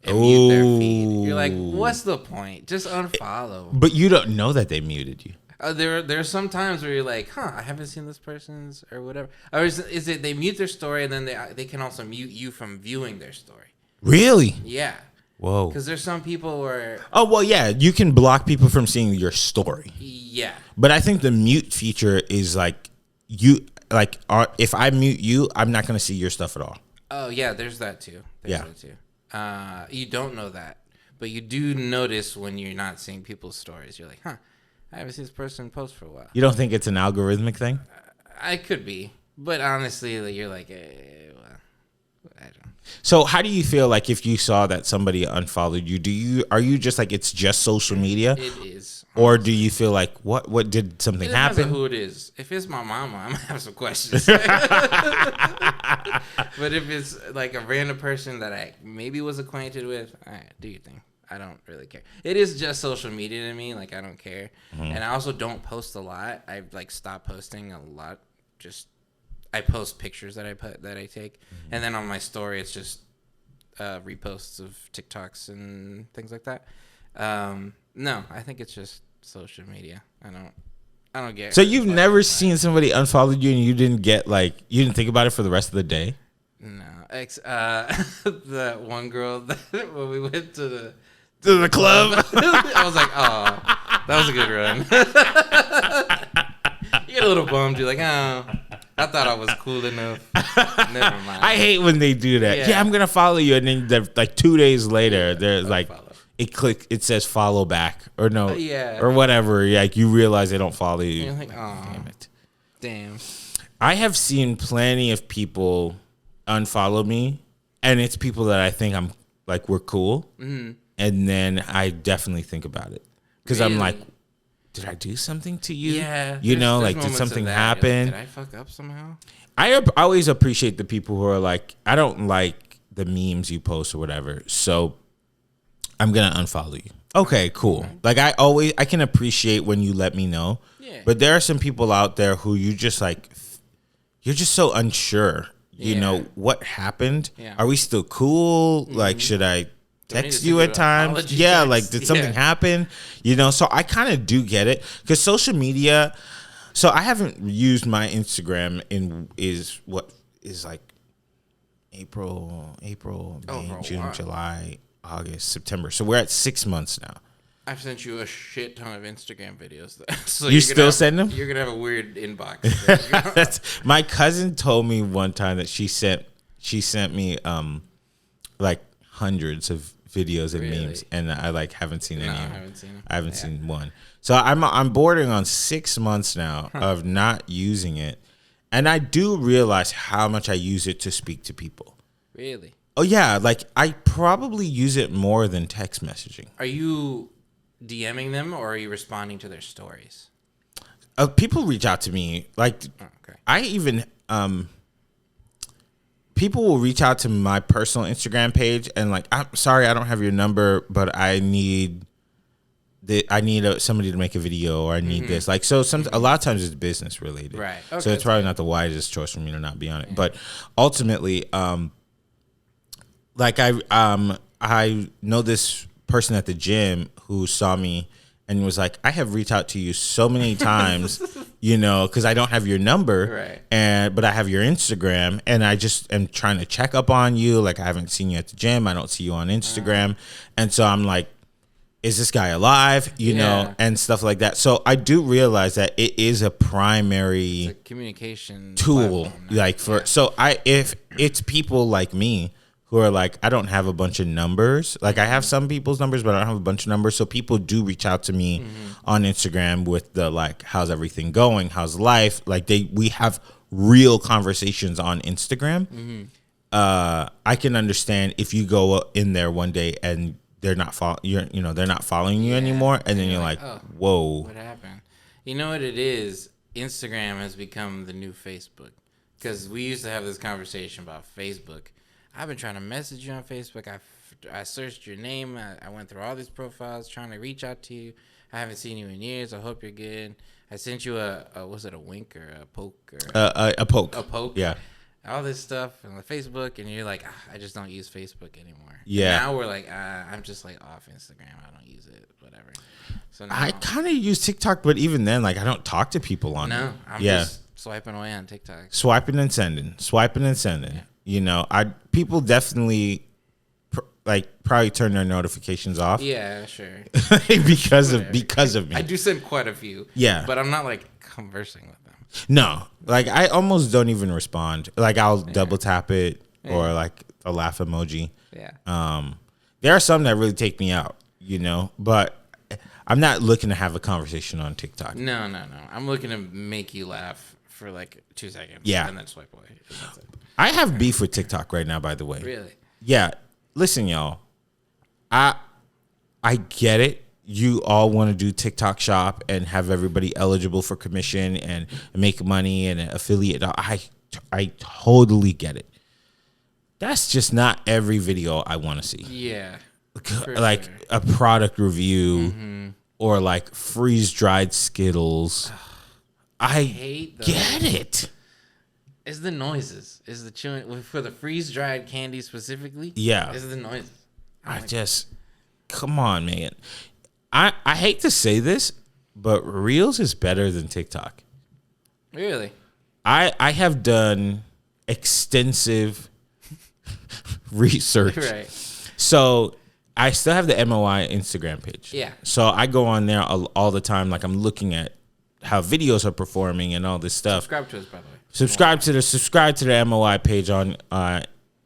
And mute their feed. You're like, what's the point? Just unfollow. But you don't know that they muted you. There are some times where you're like, I haven't seen this person's or whatever. Or is it they mute their story and then they can also mute you from viewing their story? Really? Yeah. Whoa. Because there's some people where... Oh, well, yeah. You can block people from seeing your story. Yeah. But I think the mute feature is like, if I mute you, I'm not going to see your stuff at all. Oh, yeah. There's that too. You don't know that. But you do notice when you're not seeing people's stories. You're like, I haven't seen this person post for a while. You don't think it's an algorithmic thing? I could be. But honestly, you're like, I don't know. So how do you feel like if you saw that somebody unfollowed you? Are you just like it's just social media? It is. Honestly. Or do you feel like what did something happen? It depends on who it is. If it's my mama, I'm gonna have some questions. But if it's like a random person that I maybe was acquainted with, all right, do your thing. I don't really care. It is just social media to me. Like I don't care, and I also don't post a lot. I've like stopped posting a lot just I post pictures that I take, and then on my story it's just reposts of TikToks and things like that. No, I think it's just social media. I don't get. So you've never seen somebody unfollow you and you didn't you didn't think about it for the rest of the day? No, the one girl that when we went to the club, I was like, oh, that was a good run. You get a little bummed. You're like, oh, I thought I was cool enough. Never mind. I hate when they do that. Yeah, I'm gonna follow you, and then like 2 days later, there's like follow. It says follow back or no, or whatever. Like you realize they don't follow you. You're like, oh, damn it, damn. I have seen plenty of people unfollow me, and it's people that I think I'm like we're cool, and then I definitely think about it because I'm like, did I do something to you? Yeah, you know, like did something happen? Like, did I fuck up somehow? I always appreciate the people who are like, I don't like the memes you post or whatever, so I'm gonna unfollow you. Okay, cool. Like I can appreciate when you let me know. Yeah. But there are some people out there who you just like, you're just so unsure. You know what happened? Yeah. Are we still cool? Like, should I text you at times? Yeah, like did something happen? You know, so I kind of do get it because social media. So I haven't used my Instagram is like April, May, June, July, August, September. So we're at 6 months now. I've sent you a shit ton of Instagram videos. So you still send them? You're gonna have a weird inbox. My cousin told me one time that she sent me like hundreds of videos and memes, and I like haven't seen any. I haven't seen one. So I'm bordering on 6 months now of not using it, and I do realize how much I use it to speak to people. Really? Oh yeah, like I probably use it more than text messaging. Are you DMing them or are you responding to their stories? People reach out to me. Like I even people will reach out to my personal Instagram page and like, I'm sorry I don't have your number, but I need somebody to make a video, or I need this. Like so, a lot of times it's business related, right? Okay, so it's probably not the wisest choice for me to not be on it. But ultimately, like I know this person at the gym who saw me and was like, I have reached out to you so many times, you know, because I don't have your number, right? But I have your Instagram, and I just am trying to check up on you. Like I haven't seen you at the gym, I don't see you on Instagram, and so I'm like, is this guy alive? You know, and stuff like that. So I do realize that it is a primary communication tool, like so if it's people like me who are like, I don't have a bunch of numbers. Like I have some people's numbers, but I don't have a bunch of numbers. So people do reach out to me on Instagram with the like, how's everything going? How's life? Like we have real conversations on Instagram. I can understand if you go in there one day and they're not they're not following you anymore, and then you're like, oh, whoa, what happened? You know what it is? Instagram has become the new Facebook, because we used to have this conversation about Facebook. I've been trying to message you on Facebook. I searched your name. I went through all these profiles trying to reach out to you. I haven't seen you in years. I hope you're good. I sent you was it a wink or a poke? Or a poke. A poke. Yeah. All this stuff on the Facebook, and you're like, I just don't use Facebook anymore. Yeah. And now we're like, I'm just like off Instagram. I don't use it. Whatever. So now, I kind of use TikTok, but even then, like, I don't talk to people on it. No, I'm just swiping away on TikTok. Swiping and sending. Yeah. You know, people definitely probably turn their notifications off. Yeah, sure. because of me. I do send quite a few. Yeah. But I'm not like conversing with them. No. Like I almost don't even respond. Like I'll double tap it or like a laugh emoji. Yeah. There are some that really take me out, you know, but I'm not looking to have a conversation on TikTok. No. I'm looking to make you laugh for like 2 seconds. Yeah. And then swipe away. That's it. I have beef with TikTok right now, by the way. Really? Yeah. Listen, y'all. I get it. You all want to do TikTok shop and have everybody eligible for commission and make money and affiliate. I totally get it. That's just not every video I want to see. Yeah. Like a product review or like freeze dried Skittles. I hate those. get it. It's the noises. It's the chewing for the freeze dried candy specifically. Yeah. It's the noises. Come on, man. I hate to say this, but Reels is better than TikTok. Really? I have done extensive research. Right. So I still have the MOI Instagram page. Yeah. So I go on there all the time. Like I'm looking at how videos are performing and all this stuff. Subscribe to us, by the way. Subscribe to the MOI page on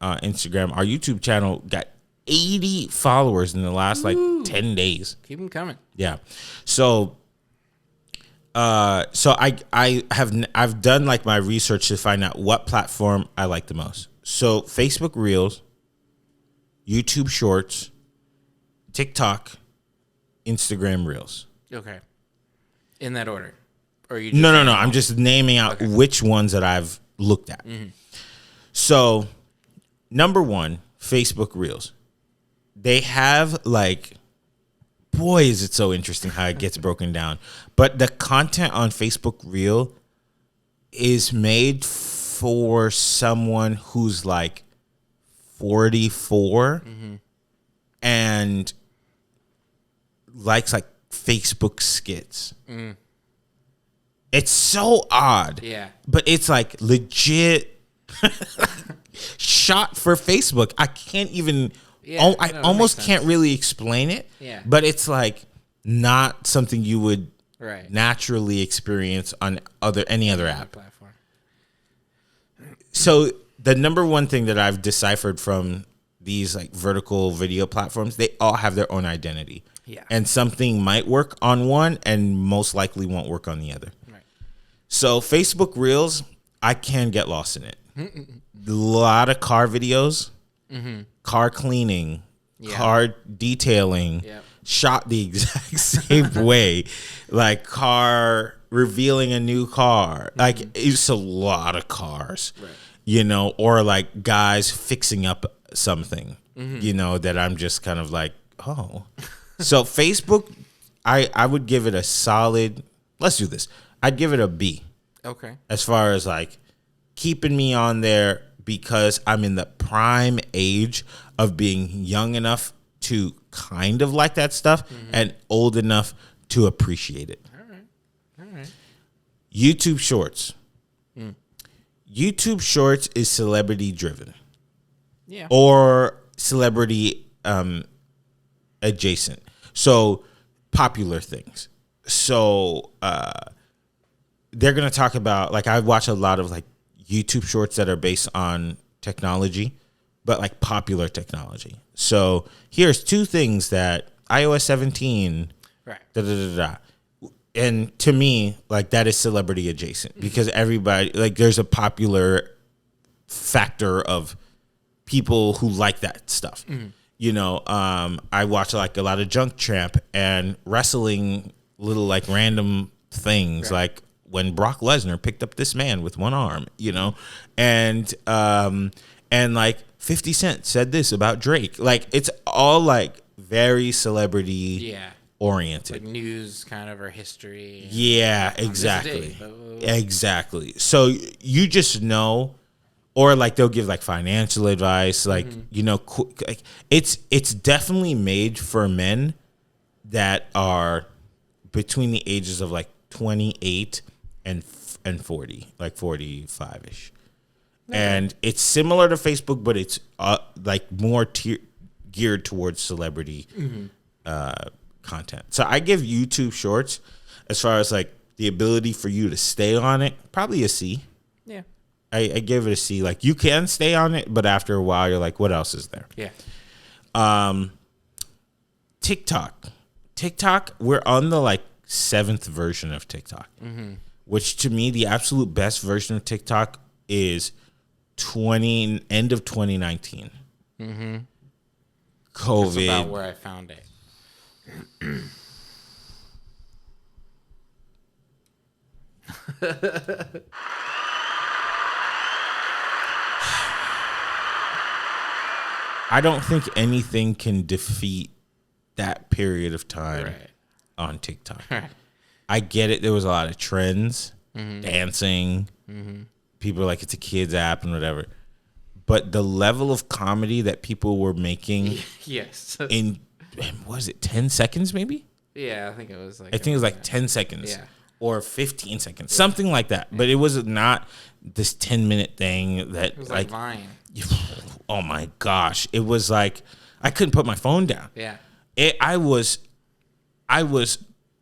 Instagram. Our YouTube channel got 80 followers in the last like 10 days. Keep them coming. Yeah. So I've done like my research to find out what platform I like the most. So Facebook Reels, YouTube Shorts, TikTok, Instagram Reels. Okay. In that order. Or you just No. I'm just naming out which ones that I've looked at. Mm-hmm. So, number 1, Facebook Reels. They have like, boy, is it so interesting how it gets broken down. But the content on Facebook Reel is made for someone who's like 44 and likes like Facebook skits. Mm. It's so odd. Yeah. But it's like legit shot for Facebook. I can't even I almost can't really explain it. Yeah. But it's like not something you would right. naturally experience on any other app. Platform. So the number one thing that I've deciphered from these like vertical video platforms, they all have their own identity. Yeah. And something might work on one and most likely won't work on the other. Right. So Facebook Reels, I can get lost in it. A lot of car videos, car cleaning, car detailing, shot the exact same way, like car revealing a new car. Like it's a lot of cars, right. You know, or like guys fixing up something, you know, that I'm just kind of like, oh. So Facebook, I would give it a solid, let's do this. I'd give it a B. Okay. As far as like keeping me on there because I'm in the prime age of being young enough to kind of like that stuff and old enough to appreciate it. All right. YouTube Shorts. YouTube Shorts is celebrity driven. Yeah. Or celebrity adjacent. So popular things. So they're going to talk about, like I watch a lot of like YouTube Shorts that are based on technology, but like popular technology. So here's 2 things that iOS 17, right. And to me, like that is celebrity adjacent because everybody, like there's a popular factor of people who like that stuff. You know, I watch like a lot of Junk Tramp and wrestling, little like random things, right. Like when Brock Lesnar picked up this man with one arm, you know, and like 50 Cent said this about Drake. Like it's all like very celebrity oriented, like news kind of or history. Yeah, exactly, exactly. So you just know. Or like they'll give like financial advice, like you know, it's definitely made for men that are between the ages of like 28 and 40, like 45ish, and it's similar to Facebook, but it's like more geared towards celebrity content. So I give YouTube Shorts, as far as like the ability for you to stay on it, probably a C. Yeah. I give it a C. Like you can stay on it, but after a while, you're like, what else is there? Yeah. TikTok, we're on the like 7th version of TikTok, which to me, the absolute best version of TikTok is end of 2019. COVID. That's about where I found it. I don't think anything can defeat that period of time on TikTok. I get it. There was a lot of trends, dancing, people are like, it's a kid's app and whatever. But the level of comedy that people were making yes. in, what was it, 10 seconds maybe? Yeah, I think it was like. I think it was like 10 seconds. Yeah. Or 15 seconds, something like that. But it was not this 10-minute thing that It was like Vine. Oh my gosh. It was like I couldn't put my phone down. Yeah. I was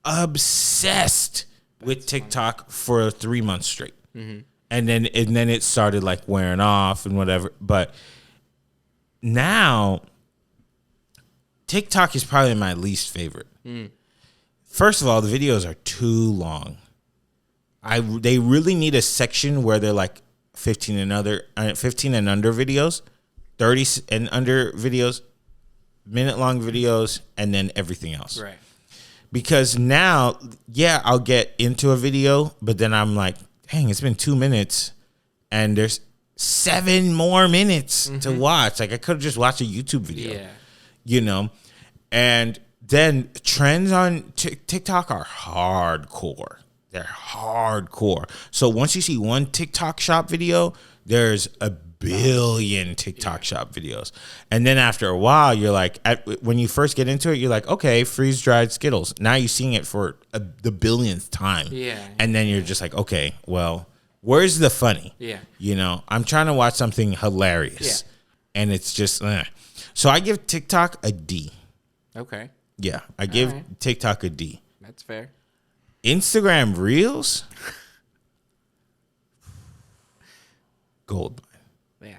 obsessed with TikTok for 3 months straight. Mm-hmm. And then it started like wearing off and whatever. But now TikTok is probably my least favorite. First of all, the videos are too long. They really need a section where they're like 15 and under videos, 30 and under videos, minute-long videos, and then everything else. Right. Because now, yeah, I'll get into a video, but then I'm like, dang, it's been 2 minutes, and there's 7 more minutes to watch. Like, I could have just watched a YouTube video. Yeah. You know? And then trends on TikTok are hardcore. They're hardcore. So once you see one TikTok shop video, there's a billion TikTok shop videos. And then after a while, you're like, when you first get into it, you're like, okay, freeze-dried Skittles. Now you're seeing it for the billionth time. Yeah. And then you're just like, okay, well, where's the funny? Yeah. You know, I'm trying to watch something hilarious. Yeah. And it's just, So I give TikTok a D. Okay. Yeah, I give TikTok a D. That's fair. Instagram Reels, gold. Yeah.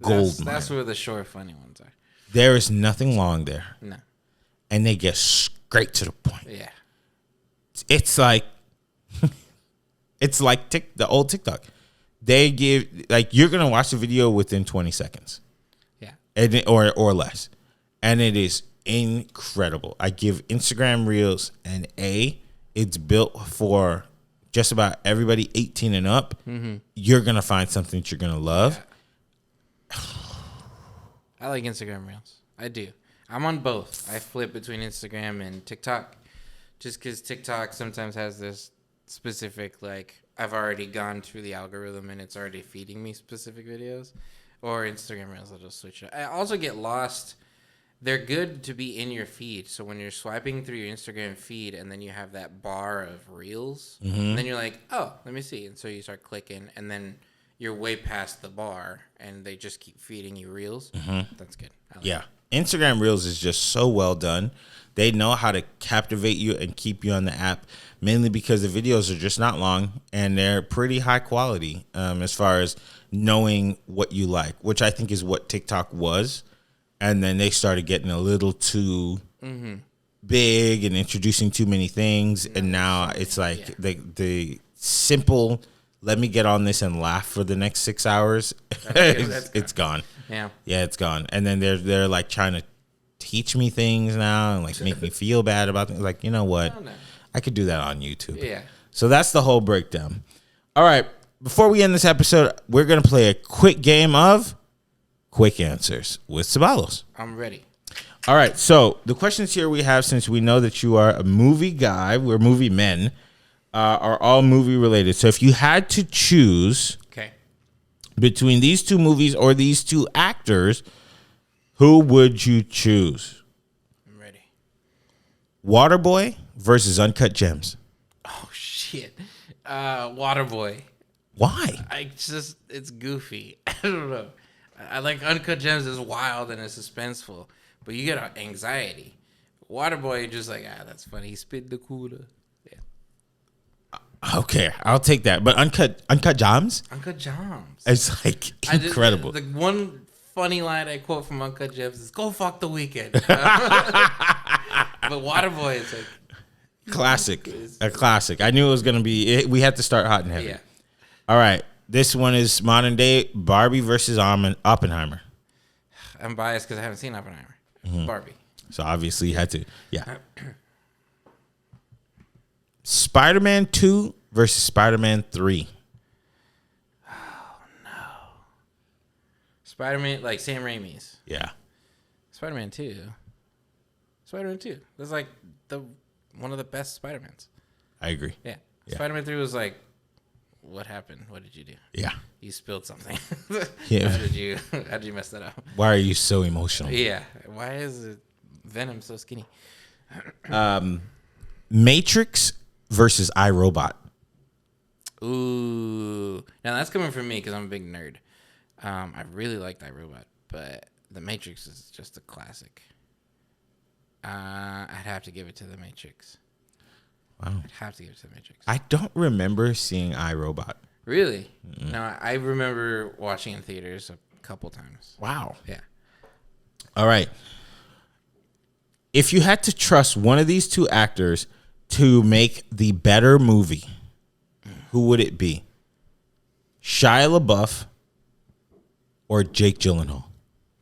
Gold. That's where the short, funny ones are. There is nothing long there. No. And they get straight to the point. Yeah. It's like, the old TikTok. They give, like, you're going to watch the video within 20 seconds. Yeah. And or less. And it is incredible. I give Instagram Reels an A. It's built for just about everybody 18 and up. Mm-hmm. You're going to find something that you're going to love. Yeah. I like Instagram Reels. I do. I'm on both. I flip between Instagram and TikTok just because TikTok sometimes has this specific, like, I've already gone through the algorithm and it's already feeding me specific videos. Or Instagram Reels, I'll just switch it. I also get lost. They're good to be in your feed. So when you're swiping through your Instagram feed and then you have that bar of Reels, and then you're like, oh, let me see. And so you start clicking, and then you're way past the bar, and they just keep feeding you Reels. That's good. Yeah. Instagram Reels is just so well done. They know how to captivate you and keep you on the app, mainly because the videos are just not long, and they're pretty high quality as far as knowing what you like, which I think is what TikTok was. And then they started getting a little too big and introducing too many things. And now it's like the simple, let me get on this and laugh for the next 6 hours. It's gone. Yeah. Yeah, it's gone. And then they're like trying to teach me things now and like make me feel bad about things. Like, you know what? I could do that on YouTube. Yeah. So that's the whole breakdown. All right. Before we end this episode, we're going to play a quick game of Quick Answers with Ceballos. I'm ready. All right. So the questions here we have, since we know that you are a movie guy, we're movie men, are all movie related. So if you had to choose between these two movies or these two actors, who would you choose? I'm ready. Waterboy versus Uncut Gems. Oh, shit. Waterboy. Why? It's goofy. I don't know. I like Uncut Gems is wild and it's suspenseful, but you get anxiety. Waterboy, you're just like, that's funny. He spit the cooler. Yeah. Okay, I'll take that. But Uncut Gems? Uncut Gems. It's like incredible. The one funny line I quote from Uncut Gems is, "Go fuck the weekend." But Waterboy is like classic. A classic. I knew it was gonna be. We had to start hot and heavy. Yeah. All right. This one is modern day Barbie versus Oppenheimer. I'm biased because I haven't seen Oppenheimer. Barbie. So obviously you had to. Yeah. Spider-Man 2 versus Spider-Man 3. Oh, no. Spider-Man, like Sam Raimi's. Yeah. Spider-Man 2. Spider-Man 2. That's like one of the best Spider-Mans. I agree. Yeah. Spider-Man 3 was like What happened? What did you do? Yeah. You spilled something. Yeah. How did you mess that up? Why are you so emotional? Yeah. Why is Venom so skinny? Matrix versus iRobot. Ooh. Now that's coming from me because I'm a big nerd. I really liked iRobot, but The Matrix is just a classic. I'd have to give it to The Matrix. Wow. I'd have to give it to The Matrix. I don't remember seeing iRobot. Really? Mm-hmm. No, I remember watching in theaters a couple times. Wow. Yeah. All right. If you had to trust one of these two actors to make the better movie, who would it be? Shia LaBeouf or Jake Gyllenhaal?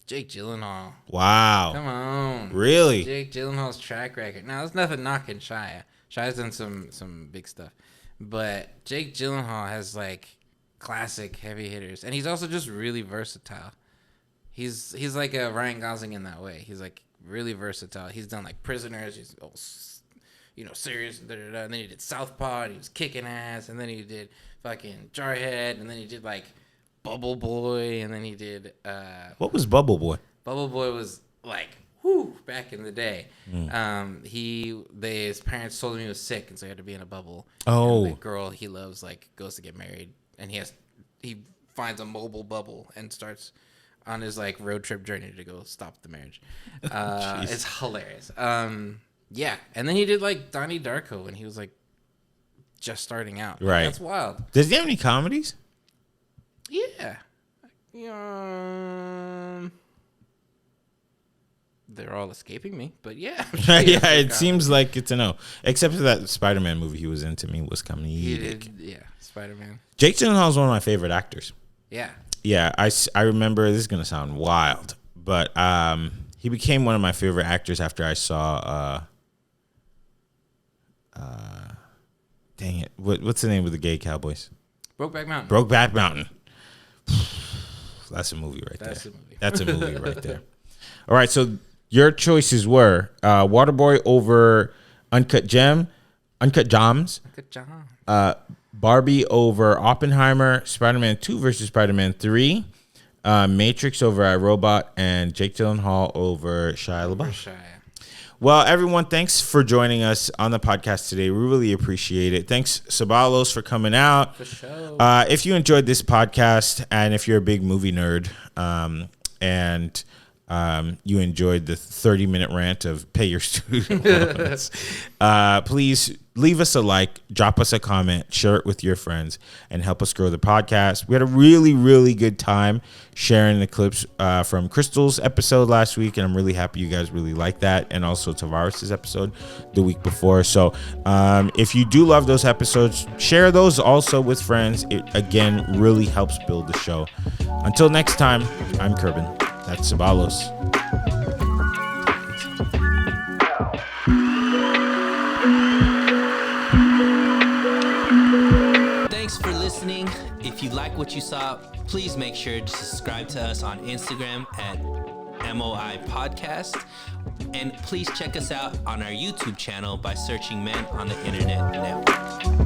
Jake Gyllenhaal. Wow. Come on. Really? Jake Gyllenhaal's track record. Now, there's nothing knocking Shia. Shia's done some big stuff. But Jake Gyllenhaal has, like, classic heavy hitters. And he's also just really versatile. He's like a Ryan Gosling in that way. He's, like, really versatile. He's done, like, Prisoners. He's, serious. And then he did Southpaw. And he was kicking ass. And then he did fucking Jarhead. And then he did, like, Bubble Boy. And then he did... What was Bubble Boy? Bubble Boy was, like... back in the day. His parents told him he was sick, and so he had to be in a bubble. Oh. And the girl he loves, like, goes to get married, and he finds a mobile bubble and starts on his, like, road trip journey to go stop the marriage. It's hilarious. Yeah. And then he did, like, Donnie Darko when he was, like, just starting out. Right. That's wild. Does he have any comedies? Yeah. They're all escaping me, but yeah. Yeah, it seems like it's a no. Except for that Spider-Man movie he was in, to me was comedic. Yeah, Spider-Man. Jake Gyllenhaal is one of my favorite actors. Yeah. Yeah, I remember, this is going to sound wild, but he became one of my favorite actors after I saw, dang it, what's the name of the gay cowboys? Brokeback Mountain. Brokeback Mountain. That's a movie right there. That's a movie. That's a movie right there. All right, so your choices were Waterboy over Uncut Gems, Good job. Barbie over Oppenheimer, Spider-Man 2 versus Spider-Man 3, Matrix over iRobot, and Jake Gyllenhaal over Shia LaBeouf. Well, everyone, thanks for joining us on the podcast today. We really appreciate it. Thanks, Sabalos, for coming out. For sure. If you enjoyed this podcast, and if you're a big movie nerd, and you enjoyed the 30-minute rant of pay your student loans, please leave us a like, drop us a comment, share it with your friends, and help us grow the podcast. We had a really, really good time sharing the clips from Crystal's episode last week, and I'm really happy you guys really like that, and also Tavares' episode the week before. So if you do love those episodes, share those also with friends. It, again, really helps build the show. Until next time, I'm Kerbin. That's Sabalos. Thanks for listening. If you like what you saw, please make sure to subscribe to us on Instagram at MOI Podcast. And please check us out on our YouTube channel by searching Men on the Internet Network.